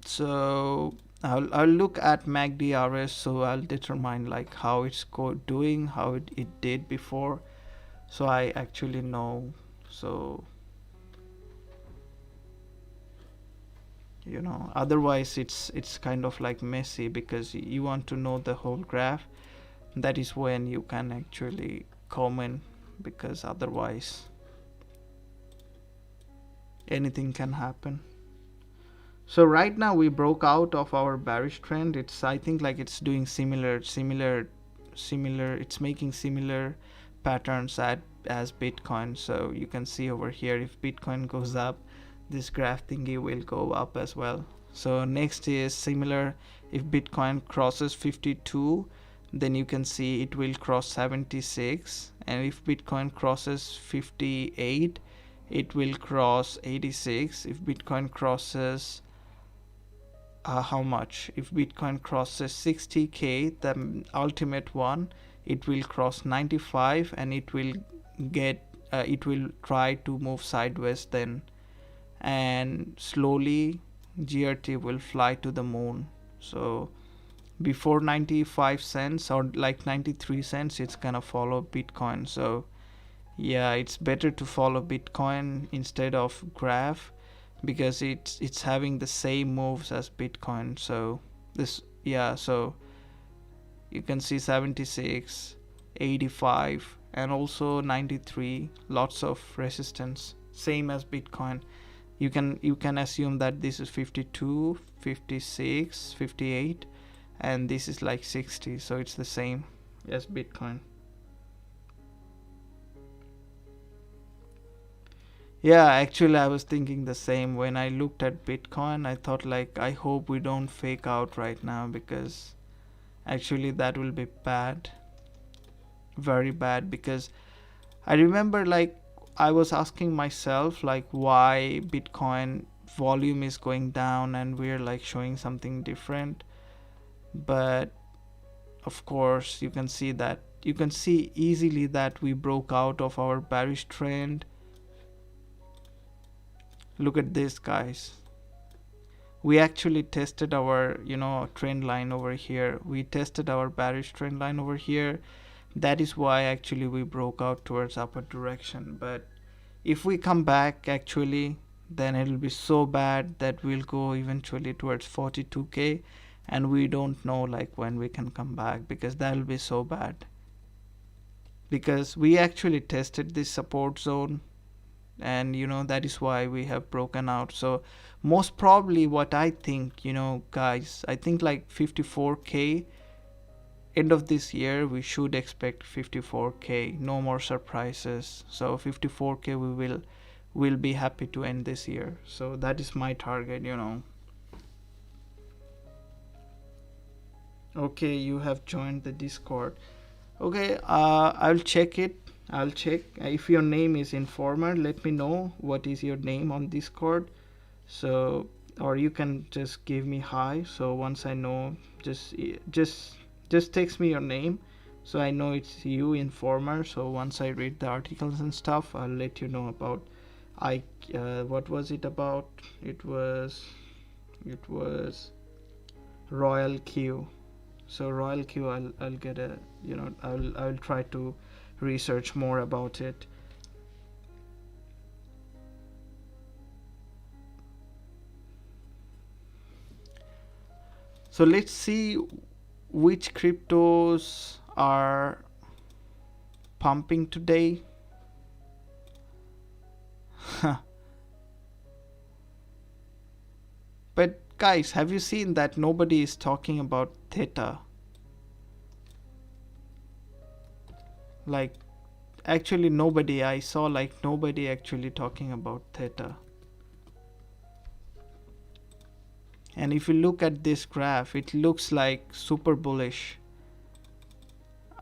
So I'll look at MACD RS, so I'll determine like how it's doing, how it did before, so I actually know. So otherwise it's kind of like messy, because you want to know the whole graph. That is when you can actually comment, because otherwise anything can happen. So right now we broke out of our bearish trend. I think like it's doing similar. It's making similar patterns as Bitcoin. So you can see over here, if Bitcoin goes up, this graph thingy will go up as well. So next is similar. If Bitcoin crosses 52, then you can see it will cross 76, and if Bitcoin crosses 58, it will cross 86. If Bitcoin crosses how much? If Bitcoin crosses 60k, the ultimate one, it will cross 95, and it will try to move sideways then, and slowly GRT will fly to the moon. So before 95 cents or like 93 cents, it's gonna follow Bitcoin. So yeah, it's better to follow Bitcoin instead of graph, because it's having the same moves as Bitcoin. So so you can see 76, 85, and also 93, lots of resistance, same as Bitcoin. You can assume that this is 52, 56, 58, and this is like 60, so it's the same as Bitcoin. Yeah, actually, I was thinking the same. When I looked at Bitcoin, I thought, like, I hope we don't fake out right now, because actually that will be bad. Very bad, because I remember, like, I was asking myself, like, why Bitcoin volume is going down and we're, like, showing something different. But, of course, you can see easily that we broke out of our bearish trend. Look at this, guys. We actually tested our trend line over here. We tested our bearish trend line over here. That is why actually we broke out towards upper direction. But if we come back, actually, then it'll be so bad that we'll go eventually towards 42k, and we don't know like when we can come back, because that'll be so bad. Because we actually tested this support zone, and that is why we have broken out. So most probably what I think, guys, I think like 54k, end of this year we should expect 54k, no more surprises. So 54k will be happy to end this year. So that is my target, you know. Okay, you have joined the Discord. Okay, I'll check it. I'll check. If your name is Informer, let me know what is your name on Discord. So, or you can just give me hi. So once I know, just text me your name, so I know it's you, Informer. So once I read the articles and stuff, I'll let you know about. What was it about? It was Royal Q. So Royal Q, I'll get a, you know, I'll try to research more about it. So let's see which cryptos are pumping today. But guys, have you seen that nobody is talking about Theta? Like, actually nobody. I saw like nobody actually talking about Theta. And if you look at this graph, it looks like super bullish.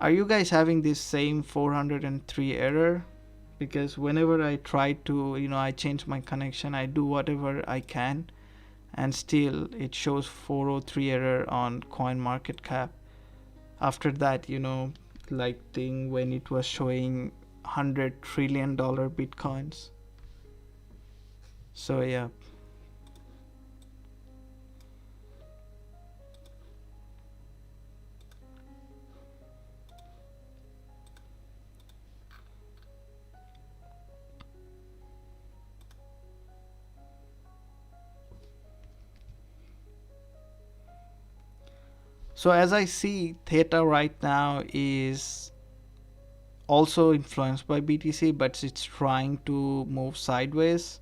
Are you guys having this same 403 error? Because whenever I try to, you know, I change my connection, I do whatever I can, and still it shows 403 error on CoinMarketCap. After that, you know, like thing when it was showing $100 trillion bitcoins. So yeah. So as I see, Theta right now is also influenced by BTC, but it's trying to move sideways.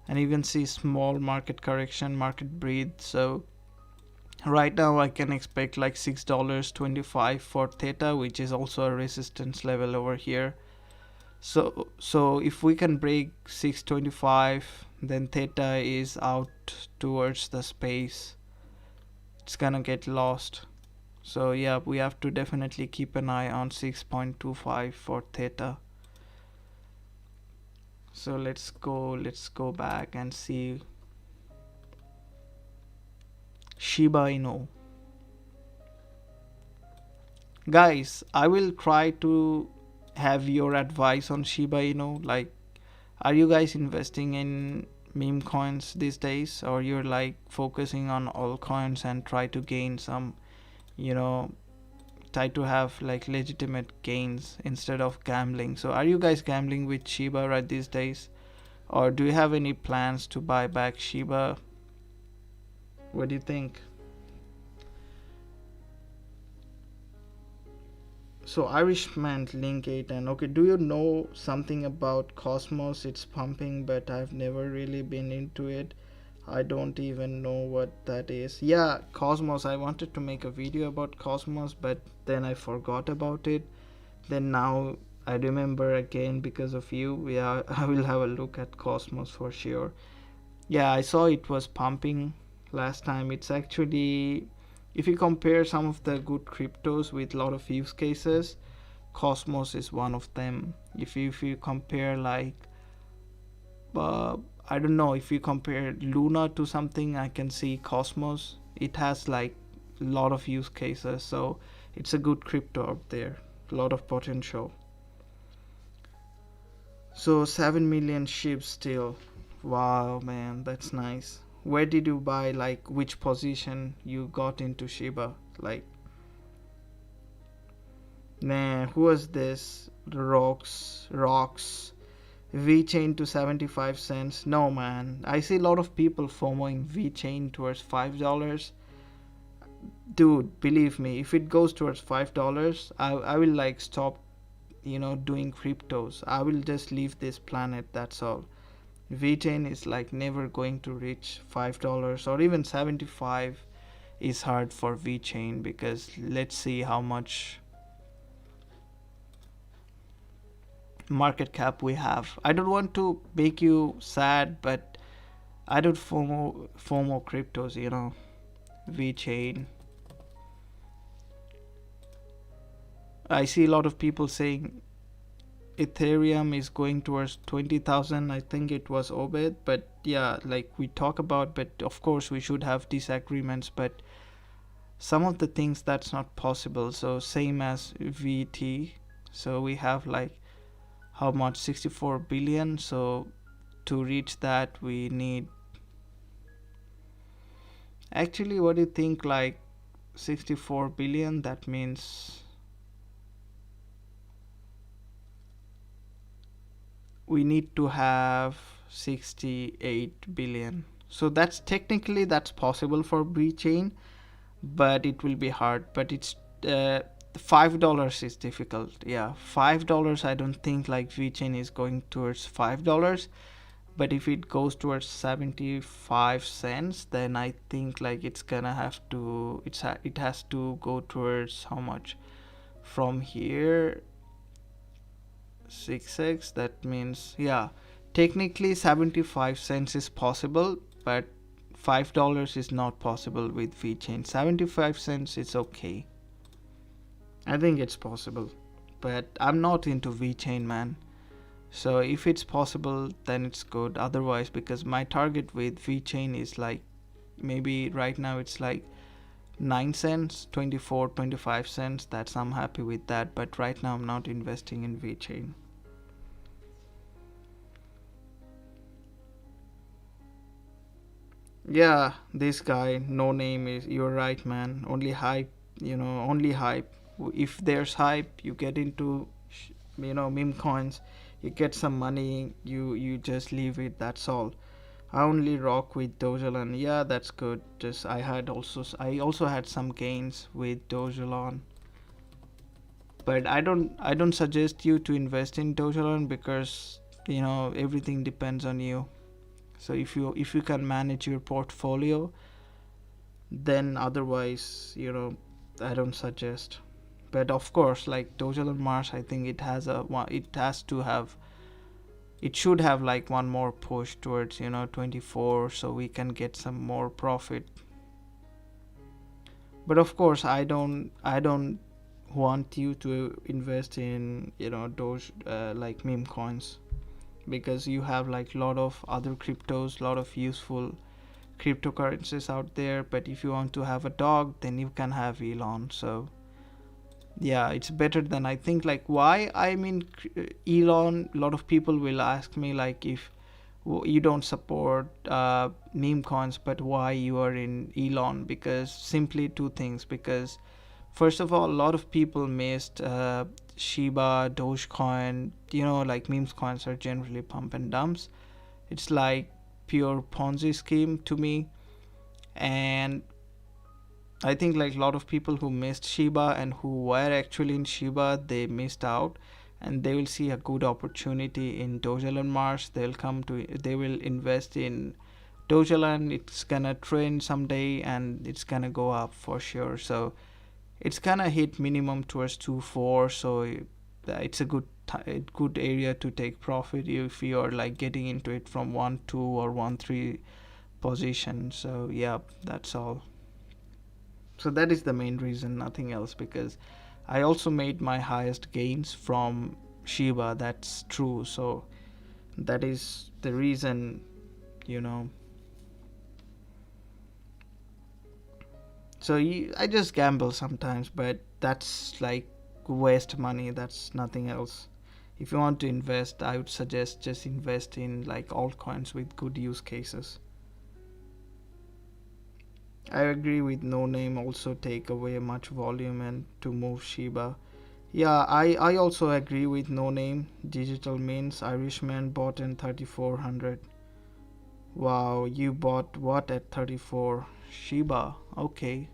And you can see small market correction, market breathe. So right now I can expect like $6.25 for Theta, which is also a resistance level over here. So if we can break 625, then Theta is out towards the space. It's gonna get lost. So yeah, we have to definitely keep an eye on 6.25 for Theta. So let's go back and see Shiba Inu. Guys, I will try to have your advice on Shiba Inu. Like, are you guys investing in meme coins these days, or you're like focusing on altcoins and try to gain some, you know, try to have like legitimate gains instead of gambling? So are you guys gambling with Shiba right these days, or do you have any plans to buy back Shiba? What do you think? So Irishman link 8, and okay, do you know something about Cosmos? It's pumping, but I've never really been into it. I don't even know what that is. Yeah, Cosmos, I wanted to make a video about Cosmos, but then I forgot about it. Then now I remember again because of you. Yeah, I will have a look at Cosmos for sure. Yeah, I saw it was pumping last time. It's actually, if you compare some of the good cryptos with a lot of use cases, Cosmos is one of them. If you compare like I don't know, if you compare Luna to something, I can see Cosmos. It has like a lot of use cases, so it's a good crypto out there. A lot of potential. So 7 million ships still. Wow, man, that's nice. Where did you buy, like which position you got into Shiba? Like, nah, who was this? Rocks. VeChain to 75 cents. No, man. I see a lot of people FOMOing VeChain towards $5. Dude, believe me, if it goes towards $5, I will like stop, you know, doing cryptos. I will just leave this planet, that's all. VeChain is like never going to reach $5 or even 75 is hard for VeChain, because let's see how much market cap we have. I don't want to make you sad, but I don't FOMO cryptos, VeChain. I see a lot of people saying Ethereum is going towards 20,000. I think it was Obed, but yeah, like we talk about, but of course we should have disagreements, but some of the things that's not possible. So same as VT. So we have like how much, 64 billion. So to reach that we need, actually, what do you think, like 64 billion, that means we need to have 68 billion. So that's technically that's possible for VeChain, but it will be hard. But it's $5 is difficult. Yeah, $5. I don't think like VeChain is going towards $5. But if it goes towards 75 cents, then I think like it's gonna have to, it has to go towards how much from here, 6x. That means, yeah, technically 75 cents is possible, but $5 is not possible with VeChain. 75 cents is okay. I think it's possible, but I'm not into VeChain, man. So if it's possible, then it's good. Otherwise, because my target with VeChain is like, maybe right now it's like 9 cents, 24, 25 cents. That's, I'm happy with that. But right now I'm not investing in VeChain. Yeah, this guy, no name, is, you're right, man. Only hype, only hype. If there's hype, you get into, meme coins, you get some money, you just leave it. That's all. I only rock with Dogelon. Yeah, that's good. Just I also had some gains with Dogelon, but I don't suggest you to invest in Dogelon because everything depends on you. So if you can manage your portfolio, then otherwise, I don't suggest. But of course, like Dogelon Mars, I think it should have like one more push towards 24, so we can get some more profit. But of course, I don't want you to invest in Doge, like meme coins, because you have like a lot of other cryptos, a lot of useful cryptocurrencies out there. But if you want to have a dog, then you can have Elon. So yeah, it's better than, I think, like, why I'm in Elon. A lot of people will ask me like, if you don't support meme coins, but why you are in Elon? Because simply two things. Because first of all, a lot of people missed Shiba, Dogecoin. Like memes coins are generally pump and dumps. It's like pure Ponzi scheme to me. And I think like a lot of people who missed Shiba and who were actually in Shiba, they missed out, and they will see a good opportunity in Dogelon Mars. They will invest in Dogelon. It's gonna trend someday and it's gonna go up for sure. So it's gonna hit minimum towards 2.4. So it's a good area to take profit if you are like getting into it from 1.2 or 1.3 position. So yeah, that's all. So that is the main reason, nothing else, because I also made my highest gains from Shiba. That's true. So that is the reason, you know. So I just gamble sometimes, but that's like waste money. That's nothing else. If you want to invest, I would suggest just invest in like altcoins with good use cases. I agree with no name also take away much volume and to move Shiba. Yeah, I also agree with no name. Digital means Irishman bought in 3400. Wow, you bought what at 34? Shiba. Okay.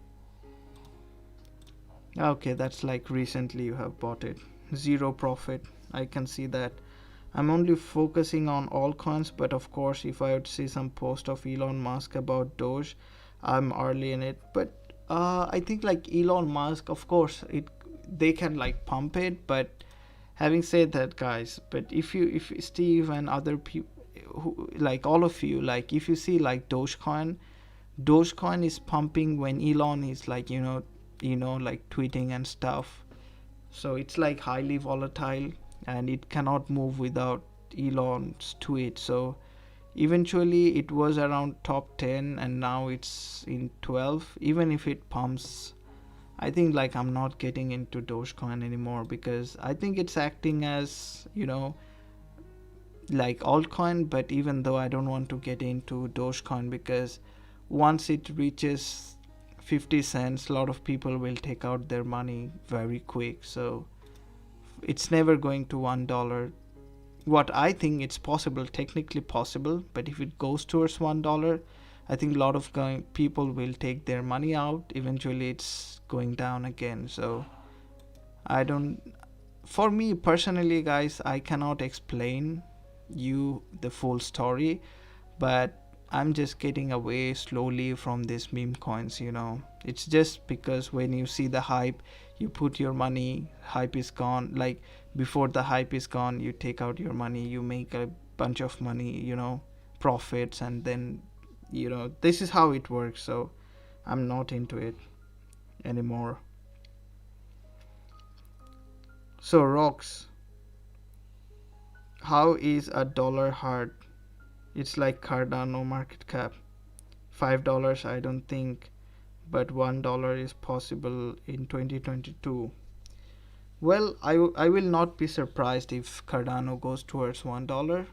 Okay, that's like recently you have bought it. Zero profit. I can see that. I'm only focusing on altcoins, but of course, if I would see some post of Elon Musk about Doge, I'm early in it. But I think like Elon Musk, of course, they can like pump it, but Having said that, guys, but if Steve and other people, who, like all of you, like if you see like Dogecoin is pumping when Elon is like, like tweeting and stuff. So it's like highly volatile, and it cannot move without Elon's tweet. So eventually it was around top 10, and now it's in 12. Even if it pumps, I think like I'm not getting into Dogecoin anymore, because I think it's acting as, like altcoin. But even though I don't want to get into Dogecoin, because once it reaches 50 cents, a lot of people will take out their money very quick. So it's never going to $1. What I think, it's possible, technically possible, but if it goes towards $1, I think a lot of people will take their money out. Eventually it's going down again. So I don't, for me personally, guys, I cannot explain you the full story, but I'm just getting away slowly from these meme coins. It's just because when you see the hype, you put your money, hype is gone. Like before the hype is gone, you take out your money, you make a bunch of money, profits, and then, this is how it works. So I'm not into it anymore. So rocks, how is a dollar hard? It's like Cardano market cap. $5 I don't think, but $1 is possible in 2022. Well, I will not be surprised if Cardano goes towards $1,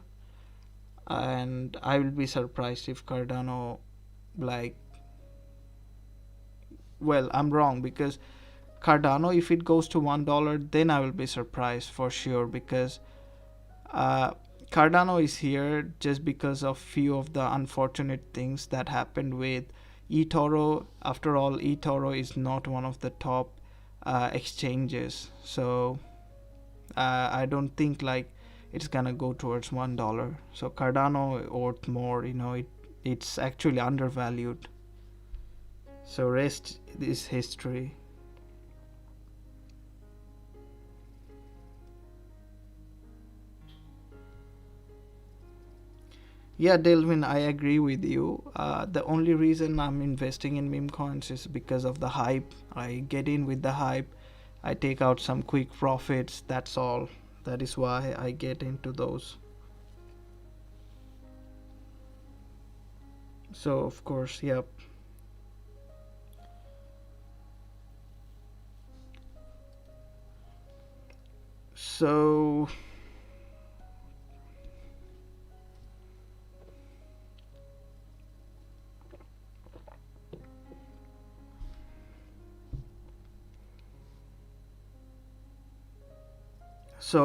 and I will be surprised if Cardano, like, well, I'm wrong, because Cardano, if it goes to $1, then I will be surprised for sure, because uh, Cardano is here just because of few of the unfortunate things that happened with eToro. After all, eToro is not one of the top exchanges, so I don't think like it's gonna go towards $1. So Cardano worth more. It's actually undervalued. So rest is history. Yeah, Delvin, I agree with you. The only reason I'm investing in meme coins is because of the hype. I get in with the hype, I take out some quick profits. That's all. That is why I get into those. So, of course, yep. So,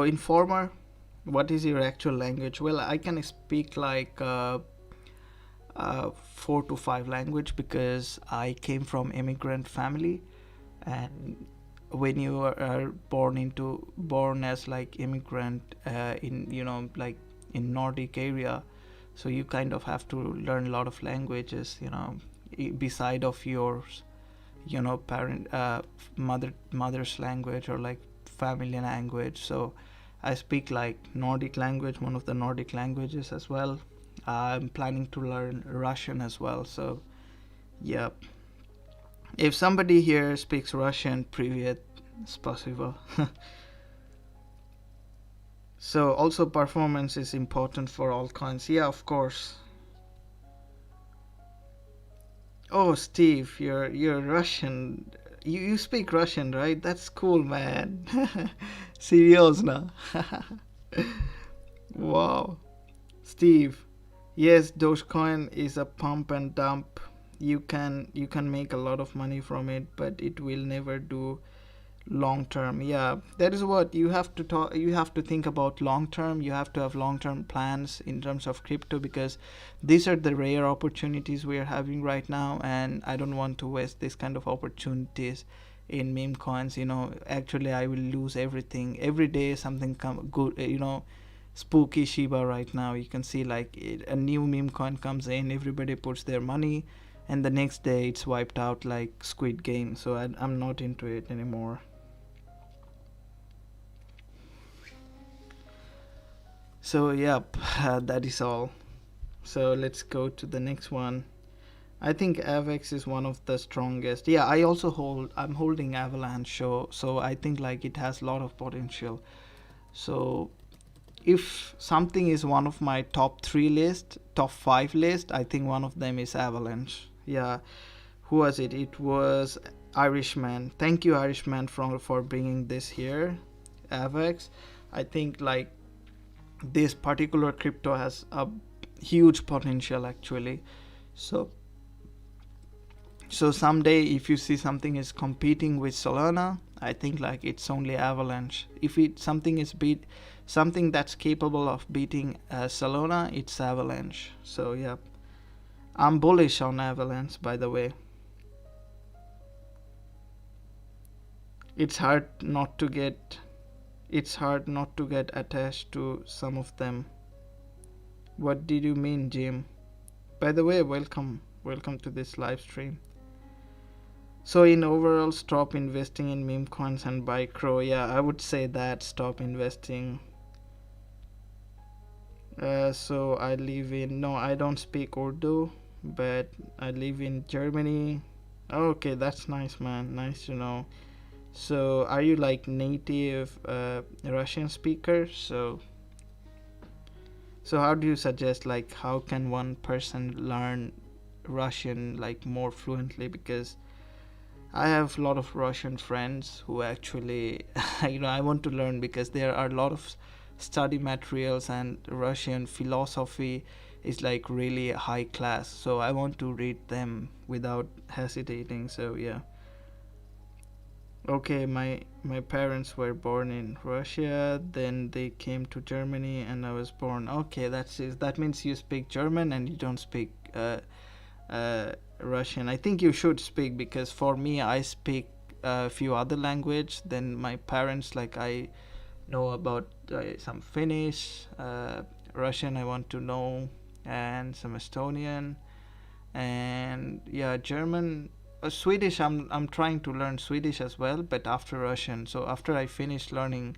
Informer, what is your actual language? Well, I can speak like 4 to 5 language, because I came from immigrant family. And when you are born as like immigrant, in, like in Nordic area, so you kind of have to learn a lot of languages, beside of yours, parent, mother's language, or like family language. So I speak like Nordic language, one of the Nordic languages as well. I'm planning to learn Russian as well. So yeah, if somebody here speaks Russian, привет, спасибо. So also performance is important for altcoins. Yeah, of course. Oh, Steve, you're Russian. You speak Russian, right? That's cool, man. Серьезно. Wow. Steve, yes, Dogecoin is a pump and dump. You can make a lot of money from it, but it will never do long term. Yeah, that is what you have to talk. You have to think about long term. You have to have long term plans in terms of crypto, because these are the rare opportunities we are having right now, and I don't want to waste this kind of opportunities in meme coins. Actually, I will lose everything every day. Something come good. Spooky Shiba right now. You can see like a new meme coin comes in, everybody puts their money, and the next day it's wiped out like Squid Game. So I'm not into it anymore. So yep, that is all. So let's go to the next one. I think AVEX is one of the strongest. Yeah, I'm holding Avalanche, so I think like it has a lot of potential. So if something is one of my top 3 list, top 5 list, I think one of them is Avalanche. Yeah, who was it? It was Irishman. Thank you, Irishman, for bringing this here, AVEX. I think like this particular crypto has a huge potential actually. So someday if you see something is competing with Solana, I think like it's only Avalanche. If it something that's capable of beating Solana, it's Avalanche. So yeah, I'm bullish on Avalanche, by the way. It's hard not to get attached to some of them. What did you mean, Jim? By the way, welcome to this live stream. So in overall, stop investing in meme coins and buy Crow. Yeah, I would say that stop investing. So I live in, no, I don't speak Urdu, but I live in Germany. Okay, that's nice, man. Nice to know. So are you like native Russian speaker? So how do you suggest, like, how can one person learn Russian like more fluently? Because I have a lot of Russian friends who actually, I want to learn because there are a lot of study materials and Russian philosophy is like really high class. So I want to read them without hesitating. So yeah. Okay, my parents were born in Russia, then they came to Germany, and I was born. Okay, that's it. That means you speak German and you don't speak Russian. I think you should speak because for me, I speak a few other language than my parents. Like I know about some Finnish, Russian. I want to know, and some Estonian, and yeah, German. Swedish, I'm trying to learn Swedish as well, but after Russian. So after I finish learning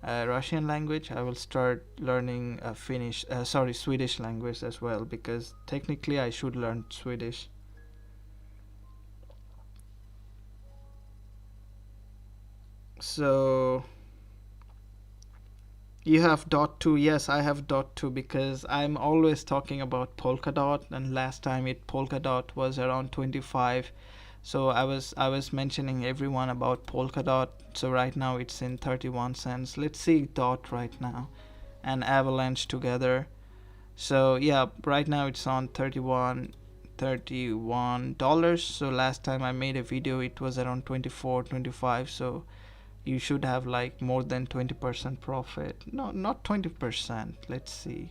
Russian language, I will start learning Swedish language as well, because technically I should learn Swedish. So you have .2. Yes, I have .2 because I'm always talking about Polkadot, and last time Polkadot was around 25. So I was mentioning everyone about Polkadot. So right now it's in 31 cents. Let's see DOT right now and Avalanche together. So yeah, right now it's on $31. So last time I made a video it was around 24, 25. So you should have like more than 20% profit. No, not 20%. Let's see.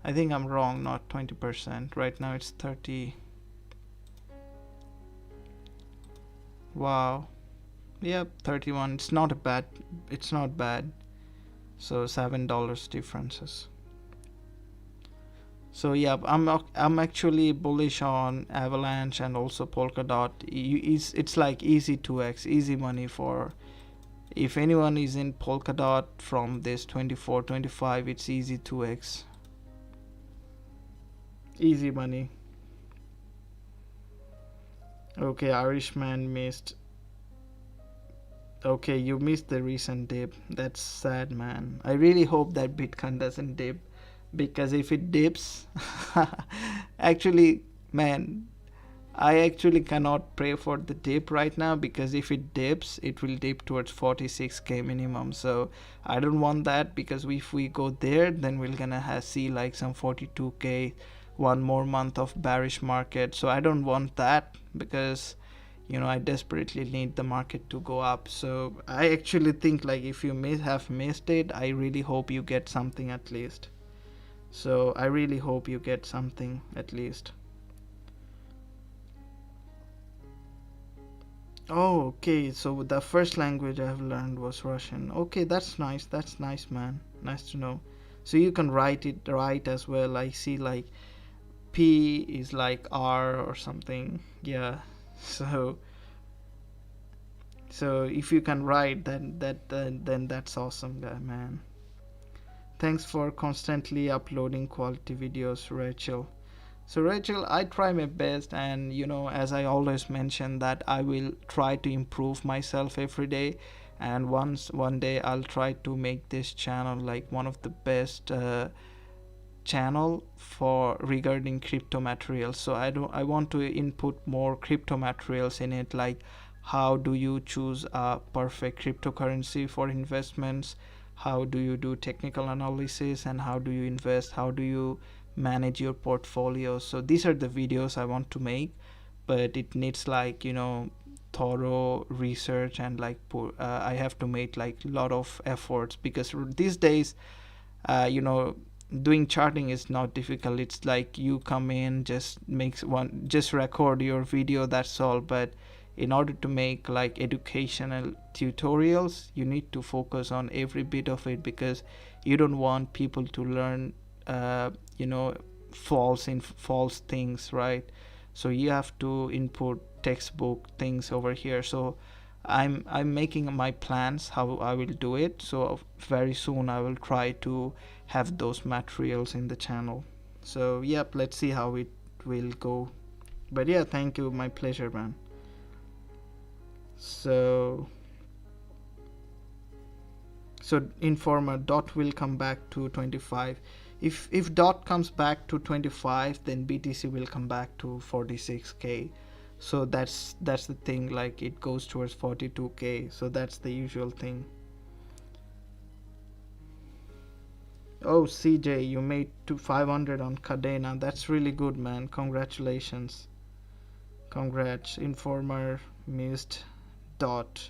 I think I'm wrong, not 20%. Right now it's 30. Wow. Yep, 31. It's not bad. It's not bad. So $7 differences. So yeah, I'm actually bullish on Avalanche and also Polkadot. It's like easy 2x, easy money for. If anyone is in Polkadot from this 24, 25, it's easy 2x. Easy money. Okay, Irishman missed. Okay, you missed the recent dip. That's sad, man. I really hope that Bitcoin doesn't dip, because if it dips, actually, man, I actually cannot pray for the dip right now, because if it dips, it will dip towards 46k minimum. So I don't want that, because if we go there, then we're gonna see like some 42k, one more month of bearish market. So I don't want that, because I desperately need the market to go up. So I actually think like if you may have missed it, I really hope you get something at least. So I really hope you get something at least. Oh, okay. So the first language I've learned was Russian. Okay, that's nice. That's nice, man. Nice to know. So you can write it right as well. I see like P is like R or something. Yeah. So if you can write, then that's awesome, man. Thanks for constantly uploading quality videos, Rachel. So Rachel, I try my best, and as I always mention, that I will try to improve myself every day, and one day I'll try to make this channel like one of the best channel for regarding crypto materials. So I want to input more crypto materials in it, like how do you choose a perfect cryptocurrency for investments, how do you do technical analysis, and how do you invest, how do you manage your portfolio. So these are the videos I want to make, but it needs like thorough research, and like I have to make like a lot of efforts, because these days doing charting is not difficult. It's like you come in, just record your video, that's all. But in order to make like educational tutorials, you need to focus on every bit of it, because you don't want people to learn uh, you know false things, right? So you have to input textbook things over here. So I'm making my plans how I will do it. So very soon I will try to have those materials in the channel. So yep, let's see how it will go. But yeah, thank you, my pleasure, man. So informer dot will come back to 25. If dot comes back to 25, then BTC will come back to 46k. So that's the thing, like it goes towards 42k. So that's the usual thing. Oh, CJ, you made to 500 on Cadena. That's really good, man. Congratulations. Congrats. Informer missed dot.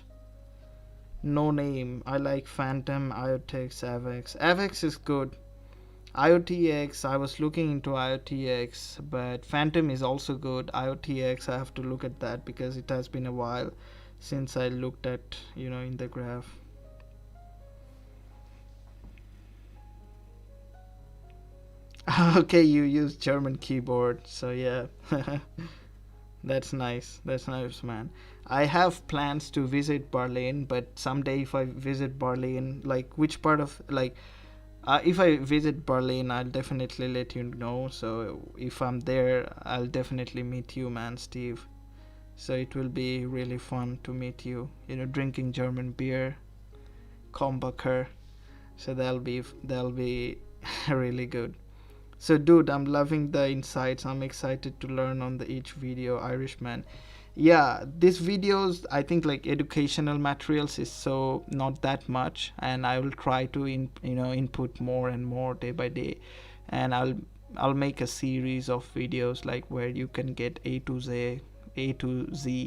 No name. I like Phantom, IOTX, AVEX. AVEX is good. IOTX, I was looking into IOTX, but Phantom is also good. IOTX, I have to look at that because it has been a while since I looked at, in the graph. Okay, you use German keyboard, so yeah. That's nice. That's nice, man. I have plans to visit Berlin, but someday if I visit Berlin, like which part of like if I visit Berlin, I'll definitely let you know. So if I'm there, I'll definitely meet you, man, Steve. So it will be really fun to meet you. Drinking German beer, Kombacher. So that'll be really good. So dude, I'm loving the insights. I'm excited to learn on the each video, Irishman. Yeah, these videos, I think like educational materials is so not that much, and I will try to input more and more day by day, and I'll make a series of videos like where you can get A to Z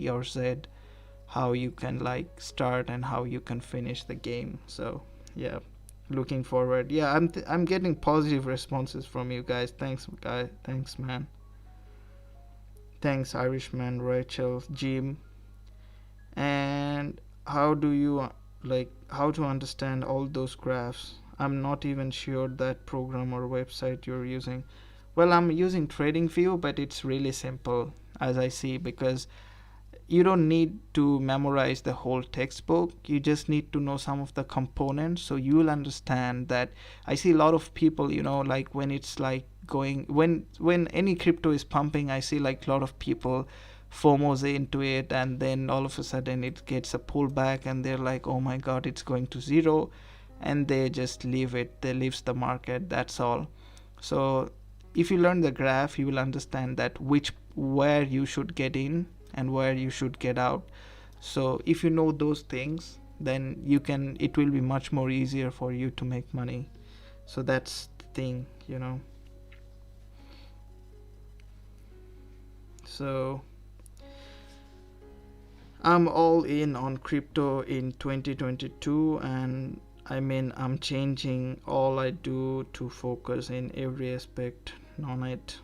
or Z, how you can like start and how you can finish the game. So yeah, looking forward. Yeah, I'm getting positive responses from you guys. Thanks, guys. Thanks, man. Thanks, Irishman, Rachel, Jim. And how do you how to understand all those graphs? I'm not even sure that program or website you're using. Well, I'm using TradingView, but it's really simple as I see, because you don't need to memorize the whole textbook. You just need to know some of the components, so you will understand that. I see a lot of people, like when it's like going, when any crypto is pumping, I see like a lot of people FOMOs into it, and then all of a sudden it gets a pullback and they're like, oh my god, it's going to zero, and they just leave it. They leaves the market, that's all. So if you learn the graph, you will understand that where you should get in and where you should get out. So if you know those things, then it will be much more easier for you to make money. So that's the thing. So I'm all in on crypto in 2022, and I'm changing all I do to focus in every aspect on it.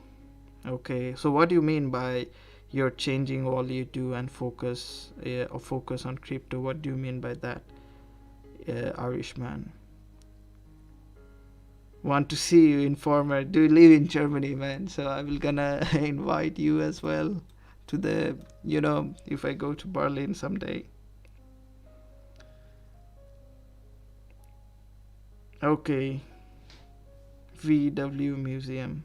Okay, so what do you mean by you're changing all you do and focus on crypto? What do you mean by that, Irishman? Want to see you, Informer. Do you live in Germany, man? So I will gonna invite you as well to the if I go to Berlin someday. Okay, VW Museum.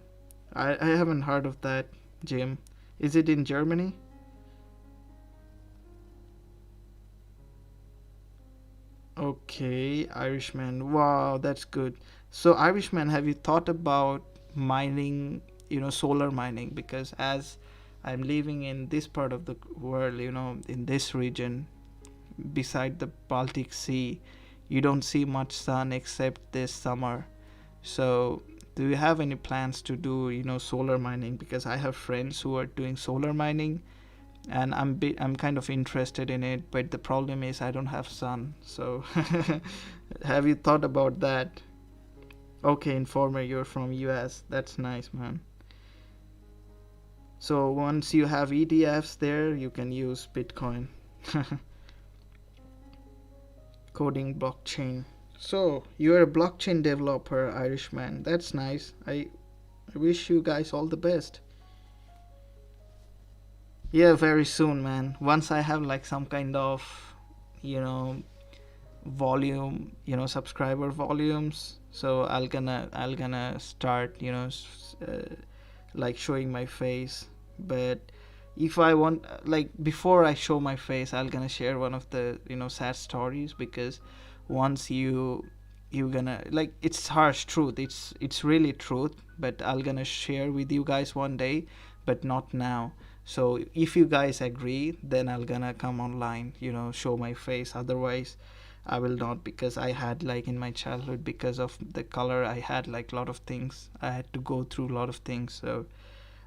I haven't heard of that, Jim. Is it in Germany? Okay, Irishman. Wow, that's good. So, Irishman, have you thought about mining, solar mining? Because as I'm living in this part of the world, in this region, beside the Baltic Sea, you don't see much sun except this summer. So, do you have any plans to do, solar mining? Because I have friends who are doing solar mining, and I'm kind of interested in it, but the problem is I don't have sun. So, have you thought about that? Okay, Informer, you're from US. That's nice, man. So once you have ETFs there, you can use Bitcoin. Coding blockchain. So you're a blockchain developer, Irishman. That's nice. I wish you guys all the best. Yeah, very soon, man. Once I have like some kind of, you know, volume, subscriber volumes. So I'll gonna start, like showing my face. But if I want, like before I show my face, I'll gonna share one of the sad stories, because once you gonna, like, it's harsh truth, it's really truth, but I'll gonna share with you guys one day, but not now. So if you guys agree, then I'll gonna come online, show my face. Otherwise I will not, because I had, like, in my childhood, because of the color, I had like a lot of things, I had to go through a lot of things. So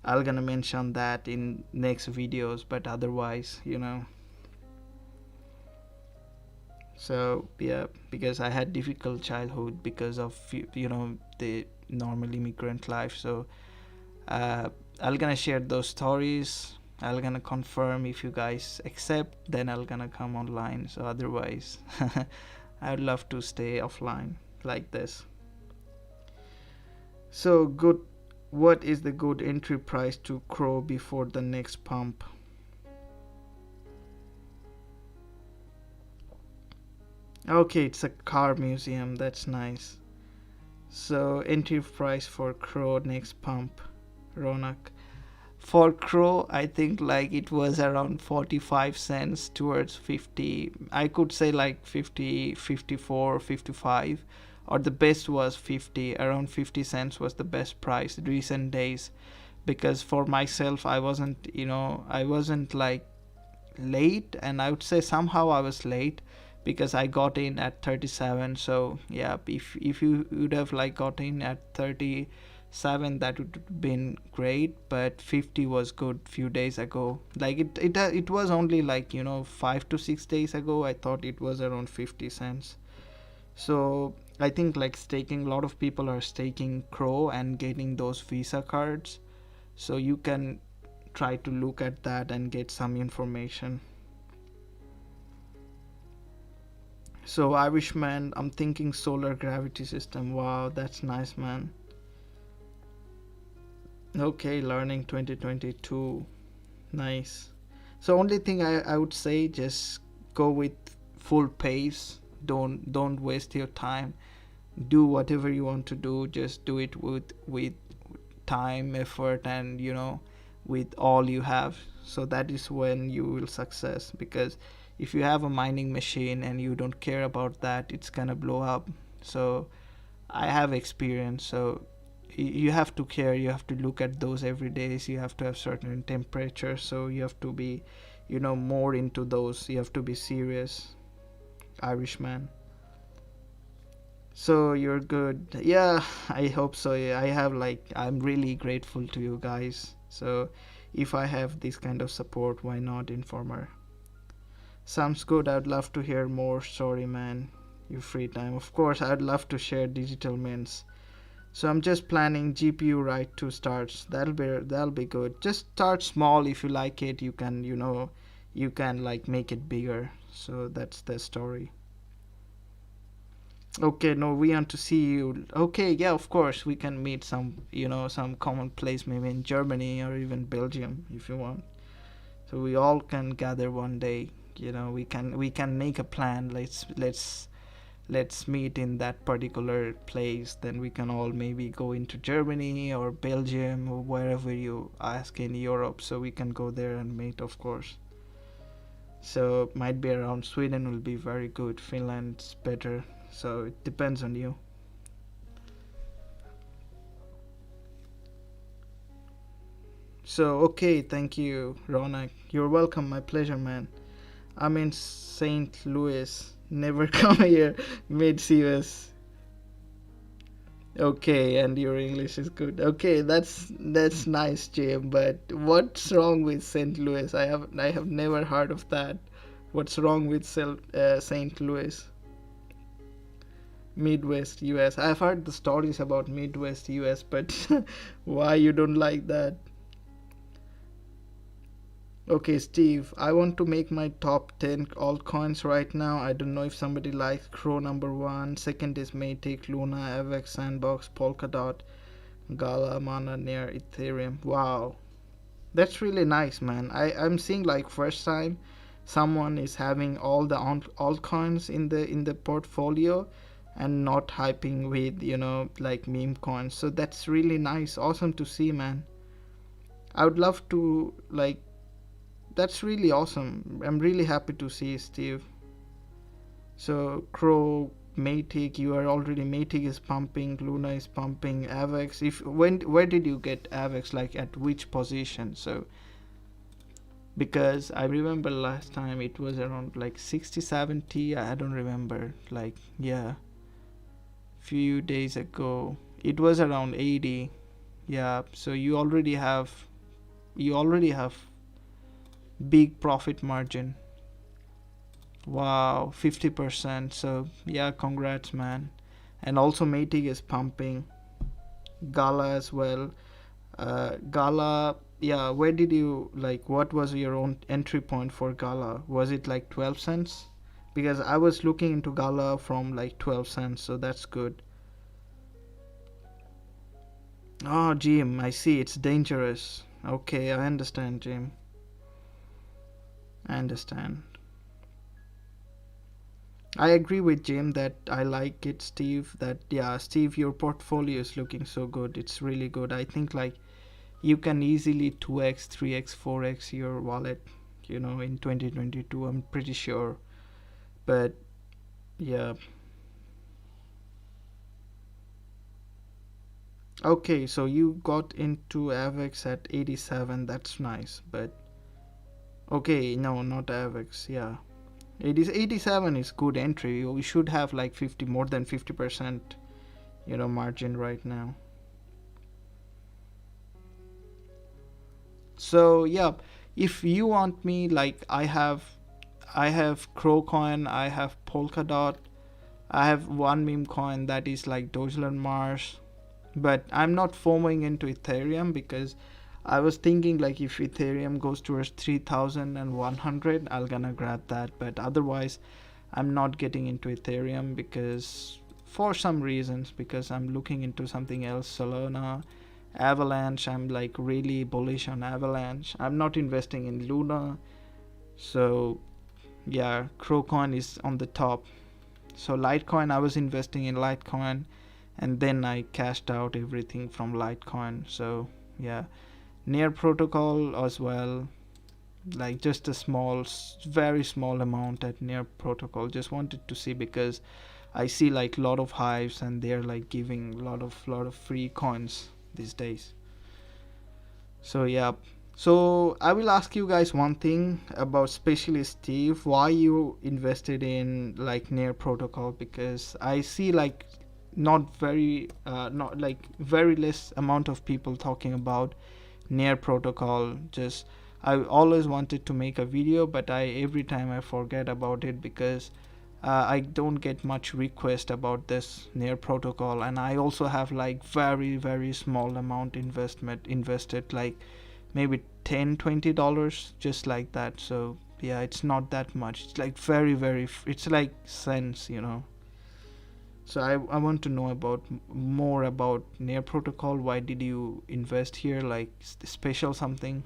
I'll gonna mention that in next videos, but otherwise, so yeah, because I had difficult childhood because of the normal immigrant life. So I'll gonna share those stories. I'll gonna confirm if you guys accept, then I'll gonna come online. So otherwise I would love to stay offline like this. So good. What is the good entry price to Crow before the next pump? Okay, it's a car museum. That's nice. So entry price for Crow next pump, Ronak. For Crow, I think like it was around 45 cents towards 50. I could say like 50, 54, 55, or the best was 50. Around 50 cents was the best price recent days. Because for myself, I wasn't like late, and I would say somehow I was late, because I got in at 37. So yeah, if you would have like got in at 37, that would have been great. But 50 was good few days ago. Like it was only like 5 to 6 days ago. I thought it was around 50 cents. So I think like staking, a lot of people are staking Crow and getting those Visa cards. So you can try to look at that and get some information. So Irishman, I'm thinking solar gravity system. Wow, that's nice, man. Okay, learning 2022. Nice. So only thing I would say, just go with full pace. Don't waste your time. Do whatever you want to do. Just do it with time, effort, and with all you have. So that is when you will success. Because if you have a mining machine and you don't care about that, it's gonna blow up. So I have experience. So you have to care, you have to look at those every day. You have to have certain temperature, so you have to be more into those. You have to be serious, Irishman. So you're good. Yeah, I hope so. Yeah, I'm really grateful to you guys. So if I have this kind of support, why not, Informer? Sounds good. I'd love to hear more story, man. Your free time. Of course, I'd love to share digital mints. So I'm just planning GPU right to start. That'll be good. Just start small. If you like it, you can like make it bigger. So that's the story. Okay, no, we want to see you. Okay, yeah, of course, we can meet some common place, maybe in Germany or even Belgium, if you want. So we all can gather one day. We can make a plan. let's meet in that particular place, then we can all maybe go into Germany or Belgium or wherever you ask in Europe, so we can go there and meet, of course. So might be around Sweden will be very good, Finland's better, so it depends on you. So okay, thank you, Ronak. You're welcome, my pleasure, man. I'm in St. Louis. Never come here, mid US. Okay, and your English is good. Okay, that's nice, Jim. But what's wrong with St. Louis? I have never heard of that. What's wrong with St. Louis? Midwest US. I've heard the stories about Midwest US, but why you don't like that? Okay, Steve, I want to make my top 10 altcoins right now. I don't know if somebody likes Crow number one. Second is Matic, Luna, Avex, Sandbox, Polkadot, GALA, Mana, Near, Ethereum. Wow, that's really nice, man. I'm seeing like first time someone is having all the altcoins in the portfolio and not hyping with like meme coins. So that's really nice, awesome to see, man. I would love to like that's really awesome. I'm really happy to see, Steve. So Crow, Matic, you are already Matic is pumping, Luna is pumping, Avex. If where did you get Avex? Like at which position? So because I remember last time it was around like 60, 70. I don't remember. Like yeah, few days ago it was around 80. Yeah. So you already have big profit margin. Wow, 50%. So yeah, congrats, man. And also Matic is pumping, GALA as well. GALA, yeah, where did you like what was your own entry point for GALA? Was it like 12 cents? Because I was looking into GALA from like 12 cents, so that's good. Oh, Jim, I see, it's dangerous. Okay, I understand, Jim. I understand. I agree with Jim that I like it, Steve. That yeah, Steve, your portfolio is looking so good. It's really good. I think like you can easily 2x, 3x, 4x your wallet, in 2022. I'm pretty sure. But yeah. Okay, so you got into Avex at 87. That's nice. But okay, no, not Avex. Yeah. It is 87 is good entry. You should have like 50 more than 50% margin right now. So yeah, if you want me, like I have Crowcoin, I have Polkadot, I have one meme coin that is like Dogeland Mars, but I'm not foaming into Ethereum because I was thinking like if Ethereum goes towards 3,100, I'll gonna grab that, but otherwise I'm not getting into Ethereum because for some reasons, because I'm looking into something else, Solana, Avalanche. I'm like really bullish on Avalanche. I'm not investing in Luna. So yeah, Crowcoin is on the top. So Litecoin, I was investing in Litecoin and then I cashed out everything from Litecoin. So yeah, Near Protocol as well, like just a small, very small amount at Near Protocol. Just wanted to see because I see like a lot of hives and they're like giving a lot of free coins these days. So yeah. So I will ask you guys one thing about especially Steve, why you invested in like Near Protocol, because I see like not like very less amount of people talking about Near Protocol. Just I always wanted to make a video, but I every time I forget about it because I don't get much request about this Near Protocol, and I also have like very small amount investment invested, like maybe $10-20, just like that. So yeah, it's not that much. It's like very it's like cents. So I want to know about more about Near Protocol. Why did you invest here? Like special something?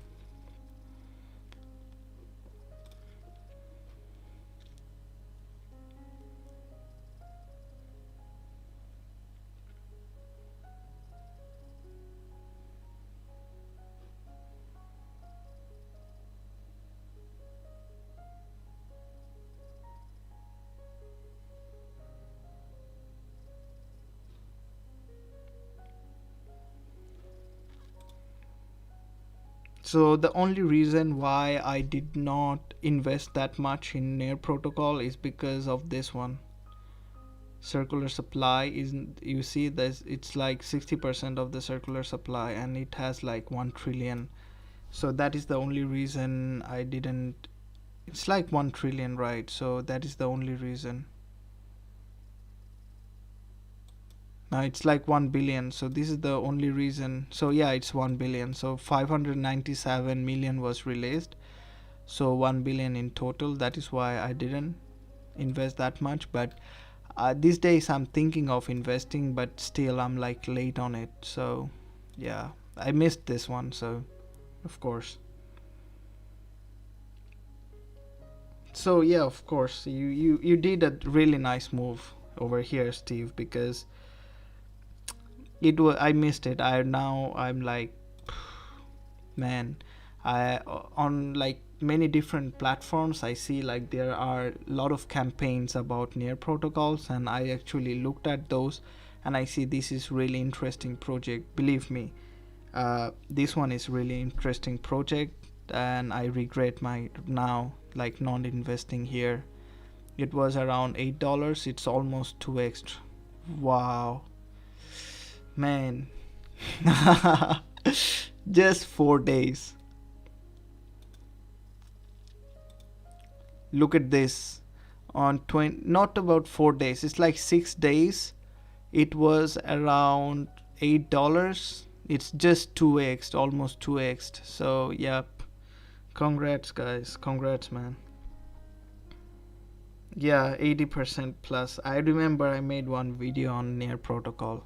So the only reason why I did not invest that much in Near protocol is because of this one. Circular supply isn't, you see this, it's like 60% of the circular supply and it has like 1 trillion. So that is the only reason I didn't. It's like 1 trillion, right? So that is the only reason. Now it's like 1 billion, so this is the only reason. So yeah, it's 1 billion. So 597 million was released, so 1 billion in total. That is why I didn't invest that much. But these days I'm thinking of investing, but still I'm like late on it. So yeah, I missed this one, so of course. So yeah, of course, you did a really nice move over here, Steve, because it was, I missed it. I'm like, man, I on like many different platforms I see like there are a lot of campaigns about Near protocols, and I actually looked at those and I see this is really interesting project. Believe me, this one is really interesting project, and I regret my now like not investing here. It was around $8. It's almost 2x. Wow, man. Just 4 days. Look at this. On 20, not about 4 days, it's like 6 days. It was around $8. It's just 2x, almost 2x. So yep, congrats guys, congrats man. Yeah, 80% plus. I remember I made one video on Near protocol.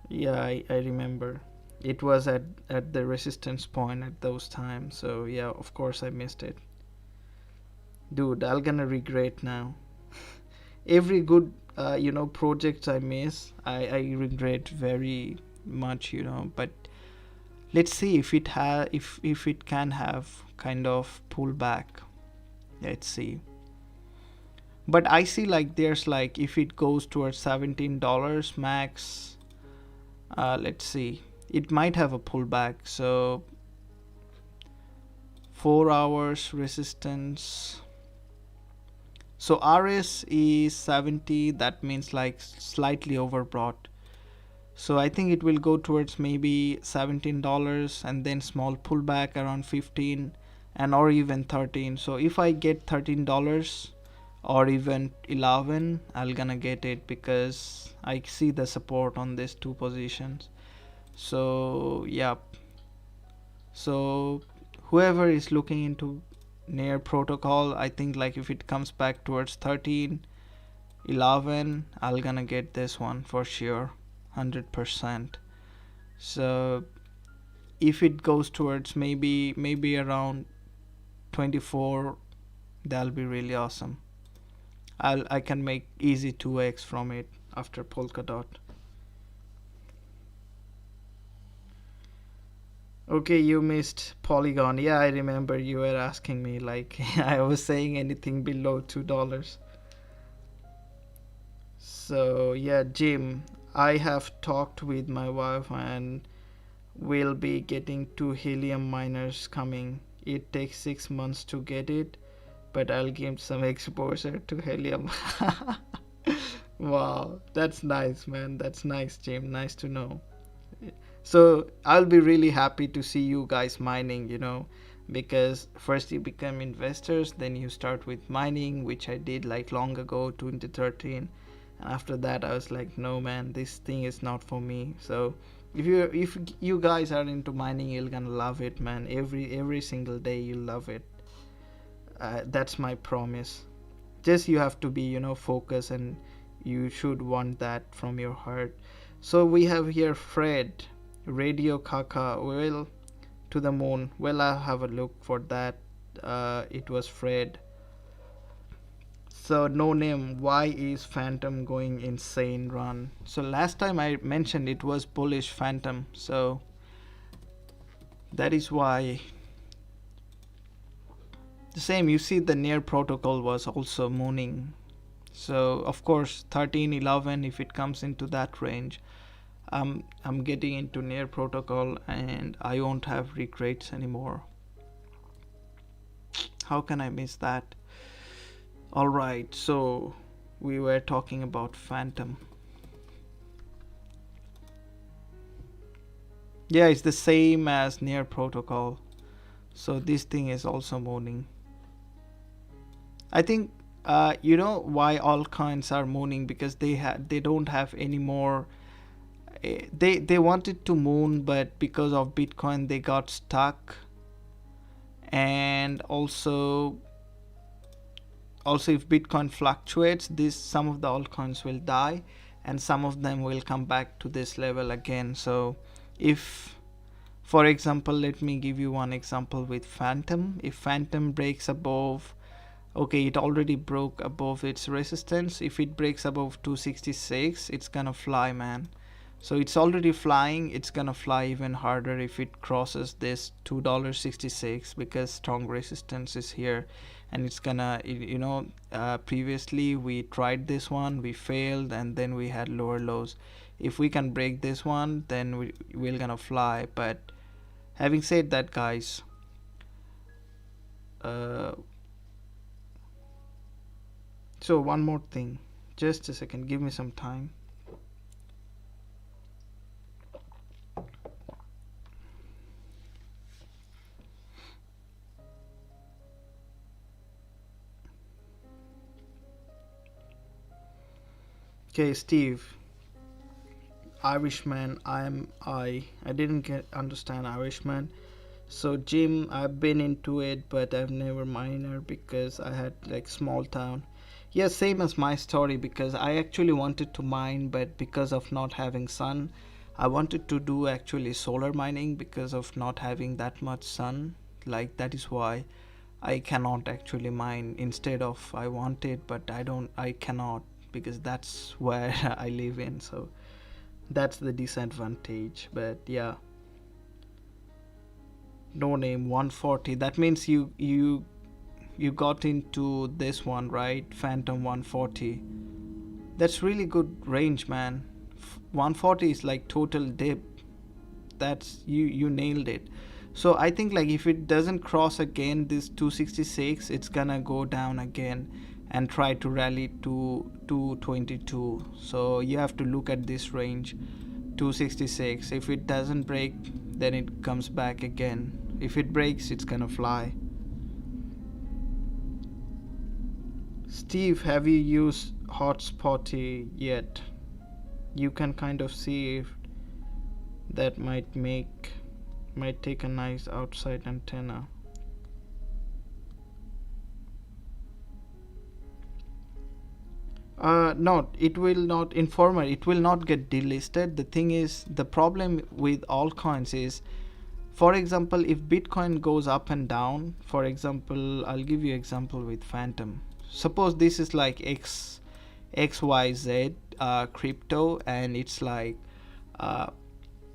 Yeah, I remember. It was at the resistance point at those times. So yeah, of course I missed it. Dude, I'm gonna regret now. Every good projects I miss, I regret very much, but let's see if if it can have kind of pullback. Let's see. But I see like there's like if it goes towards $17 max, let's see, it might have a pullback. So 4 hours resistance. So RS is 70, that means like slightly overbought. So I think it will go towards maybe $17 and then small pullback around 15 and or even 13. So if I get $13 or even 11, I'll gonna get it because I see the support on these two positions. So yeah, so whoever is looking into Near protocol, I think like if it comes back towards 13, 11, I'll gonna get this one for sure, 100%. So if it goes towards maybe around 24, that'll be really awesome. I can make easy 2x from it after Polkadot. Okay, you missed Polygon. Yeah, I remember you were asking me like I was saying anything below $2. So yeah, Jim, I have talked with my wife and we'll be getting 2 helium miners coming. It takes 6 months to get it, but I'll give some exposure to helium. Wow, that's nice, man. That's nice, Jim. Nice to know. So I'll be really happy to see you guys mining, because first you become investors, then you start with mining, which I did like long ago, 2013. And after that I was like, no man, this thing is not for me. So if you guys are into mining, you're gonna love it, man. Every single day you'll love it. That's my promise. Just you have to be focused, and you should want that from your heart. So we have here Fred, Radio Kaka, well, to the moon. Well, I'll have a look for that. It was Fred. So no name, why is Phantom going insane run? So last time I mentioned it was bullish Phantom, so that is why. The same, you see the Near protocol was also mooning. So of course 13, 11, if it comes into that range, I'm getting into near protocol and I won't have regrets anymore. How can I miss that? All right, so we were talking about Phantom. Yeah, it's the same as near protocol. So this thing is also mooning. I think you know why altcoins are mooning, because they don't have any more. They wanted to moon, but because of Bitcoin they got stuck. And also if Bitcoin fluctuates, this some of the altcoins will die and some of them will come back to this level again. So if, for example, let me give you one example with Phantom. If Phantom breaks above, okay, it already broke above its resistance. If it breaks above 266, it's gonna fly, man. So it's already flying, it's gonna fly even harder if it crosses this $2.66, because strong resistance is here. And it's gonna, previously we tried this one, we failed, and then we had lower lows. If we can break this one, then we're gonna fly. But having said that, guys, so one more thing, just a second, give me some time. Okay, Steve, Irishman. I didn't get understand Irishman. So Jim, I've been into it, but I've never miner because I had like small town. Yeah, same as my story, because I actually wanted to mine, but because of not having sun, I wanted to do actually solar mining because of not having that much sun. Like that is why I cannot actually mine. Instead of I wanted, but I cannot, because that's where I live in. So that's the disadvantage. But yeah, no name 140. That means you got into this one, right? Phantom 140. That's really good range, man. 140 is like total dip. That's you nailed it. So I think like if it doesn't cross again this 266, it's gonna go down again and try to rally to 222. So you have to look at this range, 266. If it doesn't break, then it comes back again. If it breaks, it's gonna fly. Steve, have you used Hotspotty yet? You can kind of see if that might take a nice outside antenna. No, it will not. Informer, it will not get delisted. The thing is, the problem with altcoins is, for example, if Bitcoin goes up and down, for example, I'll give you example with Phantom. Suppose this is like XYZ crypto, and it's like uh,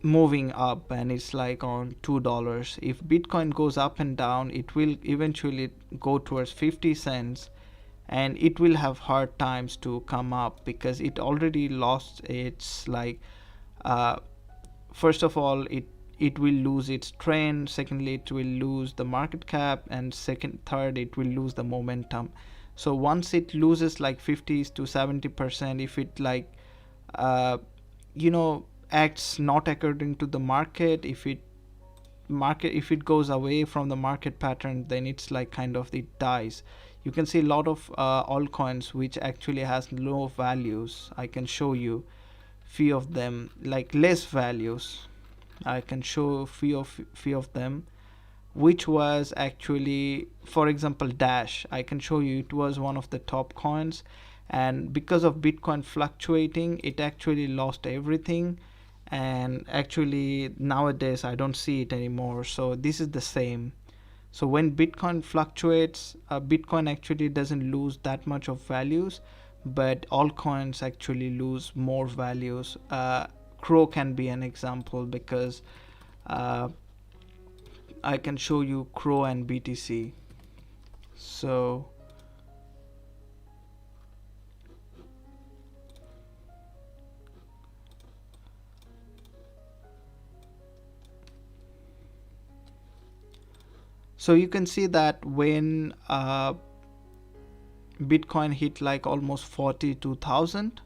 moving up, and it's like on $2. If Bitcoin goes up and down, it will eventually go towards 50 cents, and it will have hard times to come up because it already lost its like first of all, it will lose its trend. Secondly, it will lose the market cap, and third, it will lose the momentum. So once it loses like 50 to 70%, if it like uh, acts not according to the market, if it goes away from the market pattern, then it's like kind of it dies. You can see a lot of altcoins which actually has low values. I can show you few of them, like less values. I can show few of them, which was actually, for example, Dash. I can show you, it was one of the top coins, and because of Bitcoin fluctuating, it actually lost everything. And actually nowadays I don't see it anymore. So this is the same. So when Bitcoin fluctuates, Bitcoin actually doesn't lose that much of values, but altcoins actually lose more values. Crow can be an example, because uh, I can show you Crow and BTC. So So you can see that when Bitcoin hit like almost 42,000,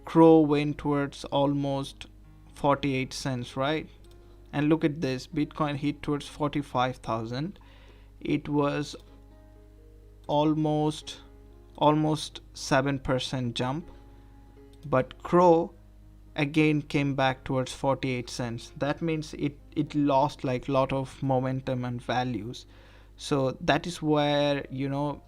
Crow went towards almost 48 cents, right? And look at this, Bitcoin hit towards 45,000. It was almost 7% jump, but Crow again came back towards 48 cents. That means it lost like lot of momentum and values. So that is where, you know,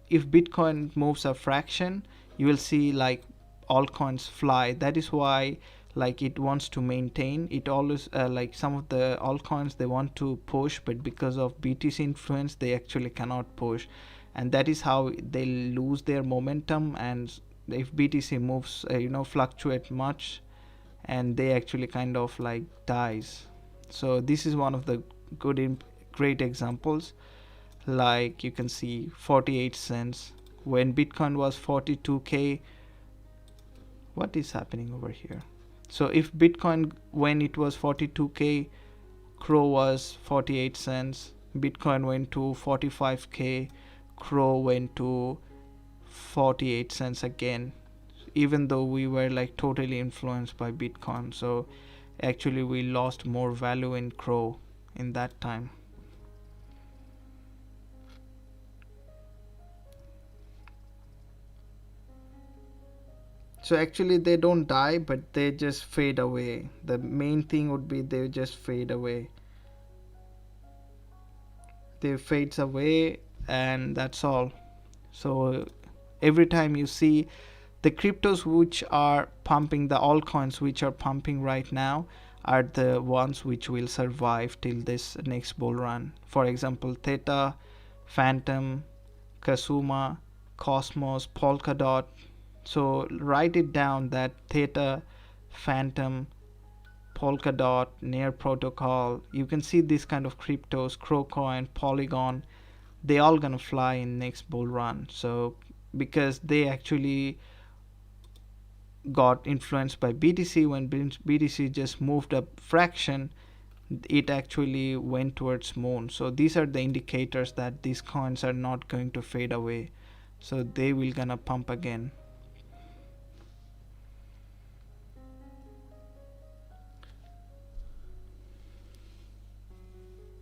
if Bitcoin moves a fraction, you will see like altcoins fly. That is why like it wants to maintain. It always like some of the altcoins they want to push, but because of BTC influence they actually cannot push, and that is how they lose their momentum. And if BTC moves fluctuate much, and they actually kind of like dies. So this is one of the great examples. Like you can see 48 cents when Bitcoin was 42k. What is happening over here? So if Bitcoin when it was 42k, Crow was 48 cents. Bitcoin went to 45k, Crow went to 48 cents again, even though we were like totally influenced by Bitcoin. So actually we lost more value in Crow in that time. So actually they don't die, but they just fade away. The main thing would be they just fade away. They fades away, and that's all. So every time you see the cryptos which are pumping, the altcoins which are pumping right now are the ones which will survive till this next bull run. For example, Theta, Phantom, Kasuma, Cosmos, Polkadot. So write it down that Theta, Phantom, Polkadot, Near Protocol. You can see this kind of cryptos, Crowcoin, Polygon. They all gonna fly in next bull run. So because they actually got influenced by BTC, when BTC just moved a fraction, it actually went towards moon. So these are the indicators that these coins are not going to fade away. So they will gonna pump again.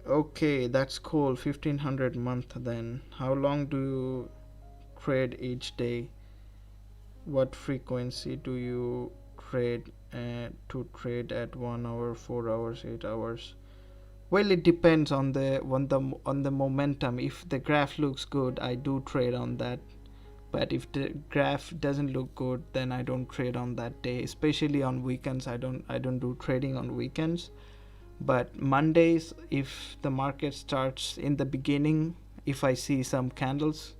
Okay, that's cool. 1500 month then. How long do you trade each day? What frequency do you trade to trade at 1 hour, 4 hours, 8 hours? Well, it depends on the momentum. If the graph looks good, I do trade on that. But if the graph doesn't look good, then I don't trade on that day. Especially on weekends, I don't do trading on weekends. But Mondays, if the market starts in the beginning, if I see some candles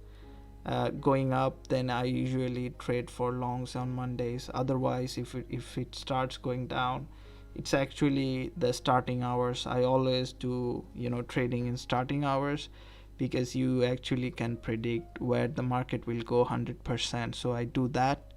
going up, then I usually trade for longs on Mondays. Otherwise, if it starts going down, it's actually the starting hours. I always do trading in starting hours, because you actually can predict where the market will go 100%. So I do that,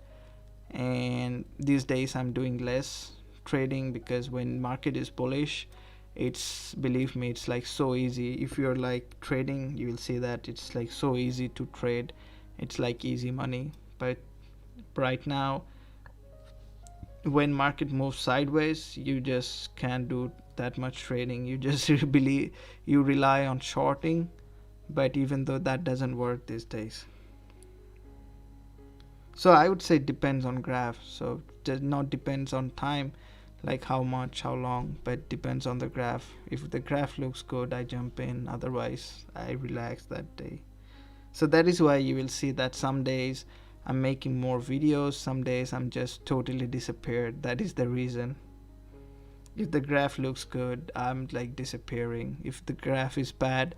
and these days I'm doing less trading, because when market is bullish, it's, believe me, it's like so easy. If you're like trading, you will see that it's like so easy to trade. It's like easy money. But right now, when market moves sideways, you just can't do that much trading. You just believe, you rely on shorting, but even though that doesn't work these days. So I would say it depends on graph. So it does not depends on time, like how much, how long, but depends on the graph. If the graph looks good, I jump in. Otherwise, I relax that day. So that is why you will see that some days I'm making more videos, some days I'm just totally disappeared. That is the reason. If the graph looks good, I'm like disappearing. If the graph is bad,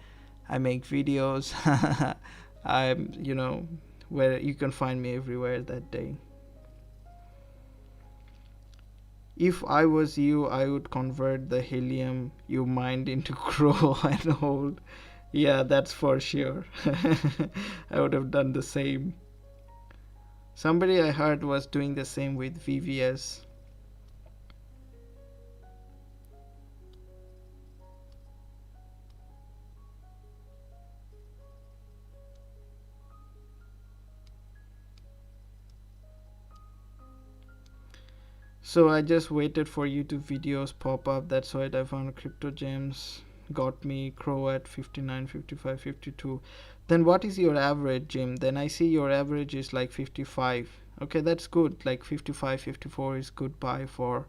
I make videos. I'm, where you can find me everywhere that day. If I was you, I would convert the helium you mined into Crow and hold. Yeah, that's for sure. I would have done the same. Somebody I heard was doing the same with VVS. So I just waited for YouTube videos pop up. That's why I found crypto gems. Got me Crow at 59, 55, 52. Then what is your average, Jim? Then I see your average is like 55. Okay, that's good. Like 55, 54 is good buy for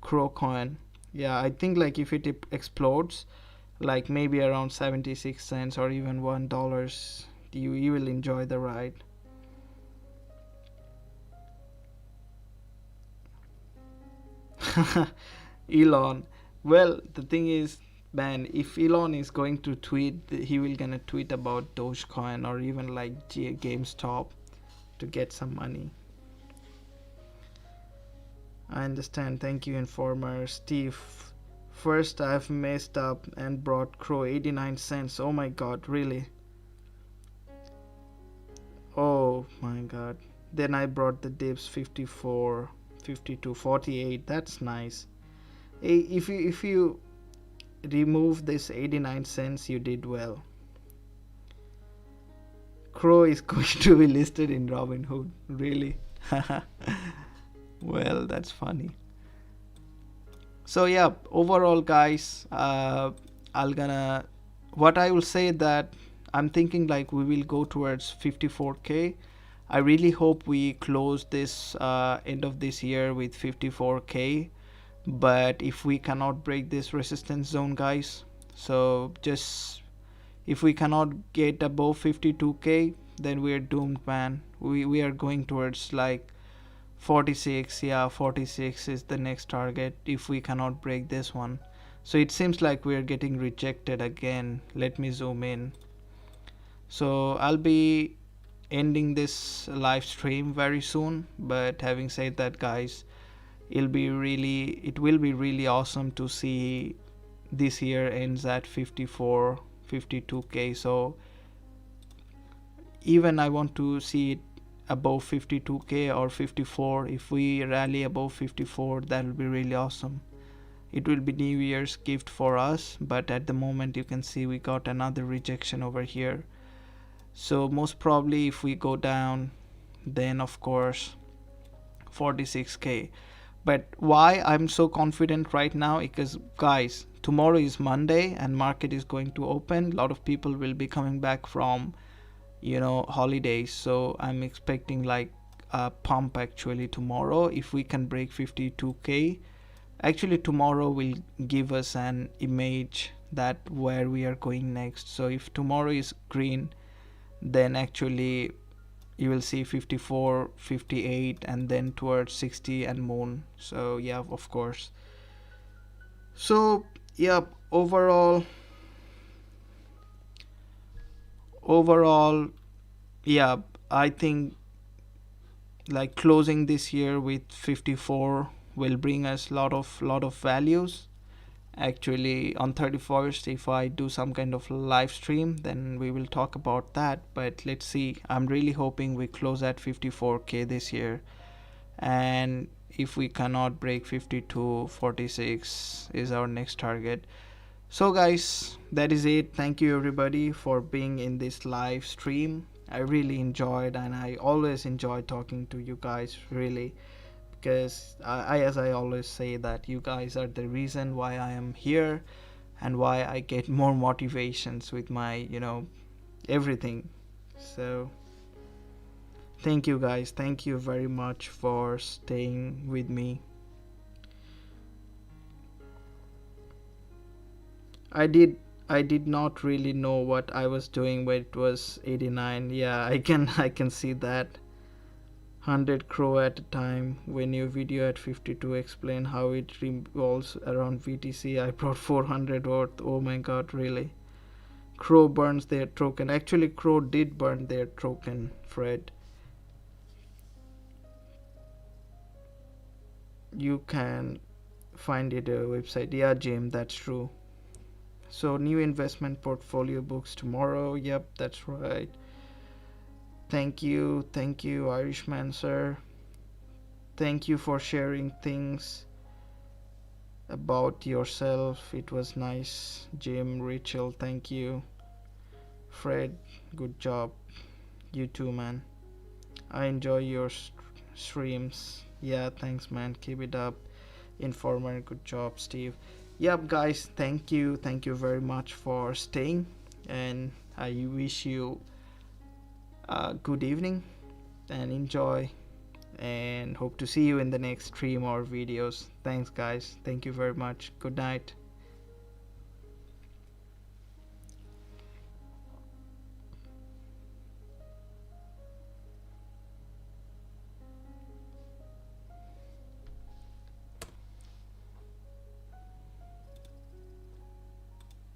Crow coin. Yeah, I think like if it explodes, like maybe around 76 cents or even $1, you will enjoy the ride. Elon. Well, the thing is, man, if Elon is going to tweet, he will gonna tweet about Dogecoin or even like GameStop to get some money. I understand. Thank you, informer Steve. First, I've messed up and brought Crow 89 cents. Oh my god, really? Oh my god. Then I brought the dips 54, 52, 48. That's nice. If you remove this 89 cents, you did well. Crow is going to be listed in Robinhood. Really? Well, that's funny. So yeah, overall guys, I'll gonna what I will say that I'm thinking like we will go towards 54k. I really hope we close this end of this year with 54k, but if we cannot break this resistance zone, guys, so just if we cannot get above 52k, then we're doomed, man. We are going towards like 46. Yeah, 46 is the next target if we cannot break this one. So it seems like we're getting rejected again. Let me zoom in. So I'll be ending this live stream very soon, but having said that, guys, it will be really awesome to see this year ends at 54, 52k. So even I want to see it above 52k or 54. If we rally above 54, that will be really awesome. It will be New Year's gift for us, but at the moment you can see we got another rejection over here. So most probably if we go down, then of course 46k. But why I'm so confident right now, because guys, tomorrow is Monday and market is going to open. A lot of people will be coming back from holidays, so I'm expecting like a pump actually tomorrow. If we can break 52k, actually tomorrow will give us an image that where we are going next. So if tomorrow is green, then actually you will see 54, 58, and then towards 60 and moon. So yeah, of course. So yeah, overall, yeah, I think like closing this year with 54 will bring us lot of values. Actually on 31st, if I do some kind of live stream, then we will talk about that. But let's see, I'm really hoping we close at 54k this year, and if we cannot break 52, 46 is our next target. So guys, that is it. Thank you everybody for being in this live stream. I really enjoyed, and I always enjoy talking to you guys, really, because as I always say, that you guys are the reason why I am here and why I get more motivations with my everything. So thank you guys, thank you very much for staying with me. I did not really know what I was doing when it was 89. Yeah, I can see that. 100 crow at a time. When your video at 52 explain how it revolves around VTC, I brought 400 worth. Oh my god, really? Crow burns their token. Actually, Crow did burn their token, Fred. You can find it a website. Yeah, Jim, that's true. So new investment portfolio books tomorrow. Yep, that's right. Thank you, Irishman sir. Thank you for sharing things about yourself. It was nice. Jim, Rachel, thank you. Fred, good job. You too, man. I enjoy your streams. Yeah, thanks man, keep it up. Informer, good job Steve. Yep guys, thank you very much for staying, and I wish you a good evening and enjoy, and hope to see you in the next stream or videos. Thanks guys, thank you very much, good night.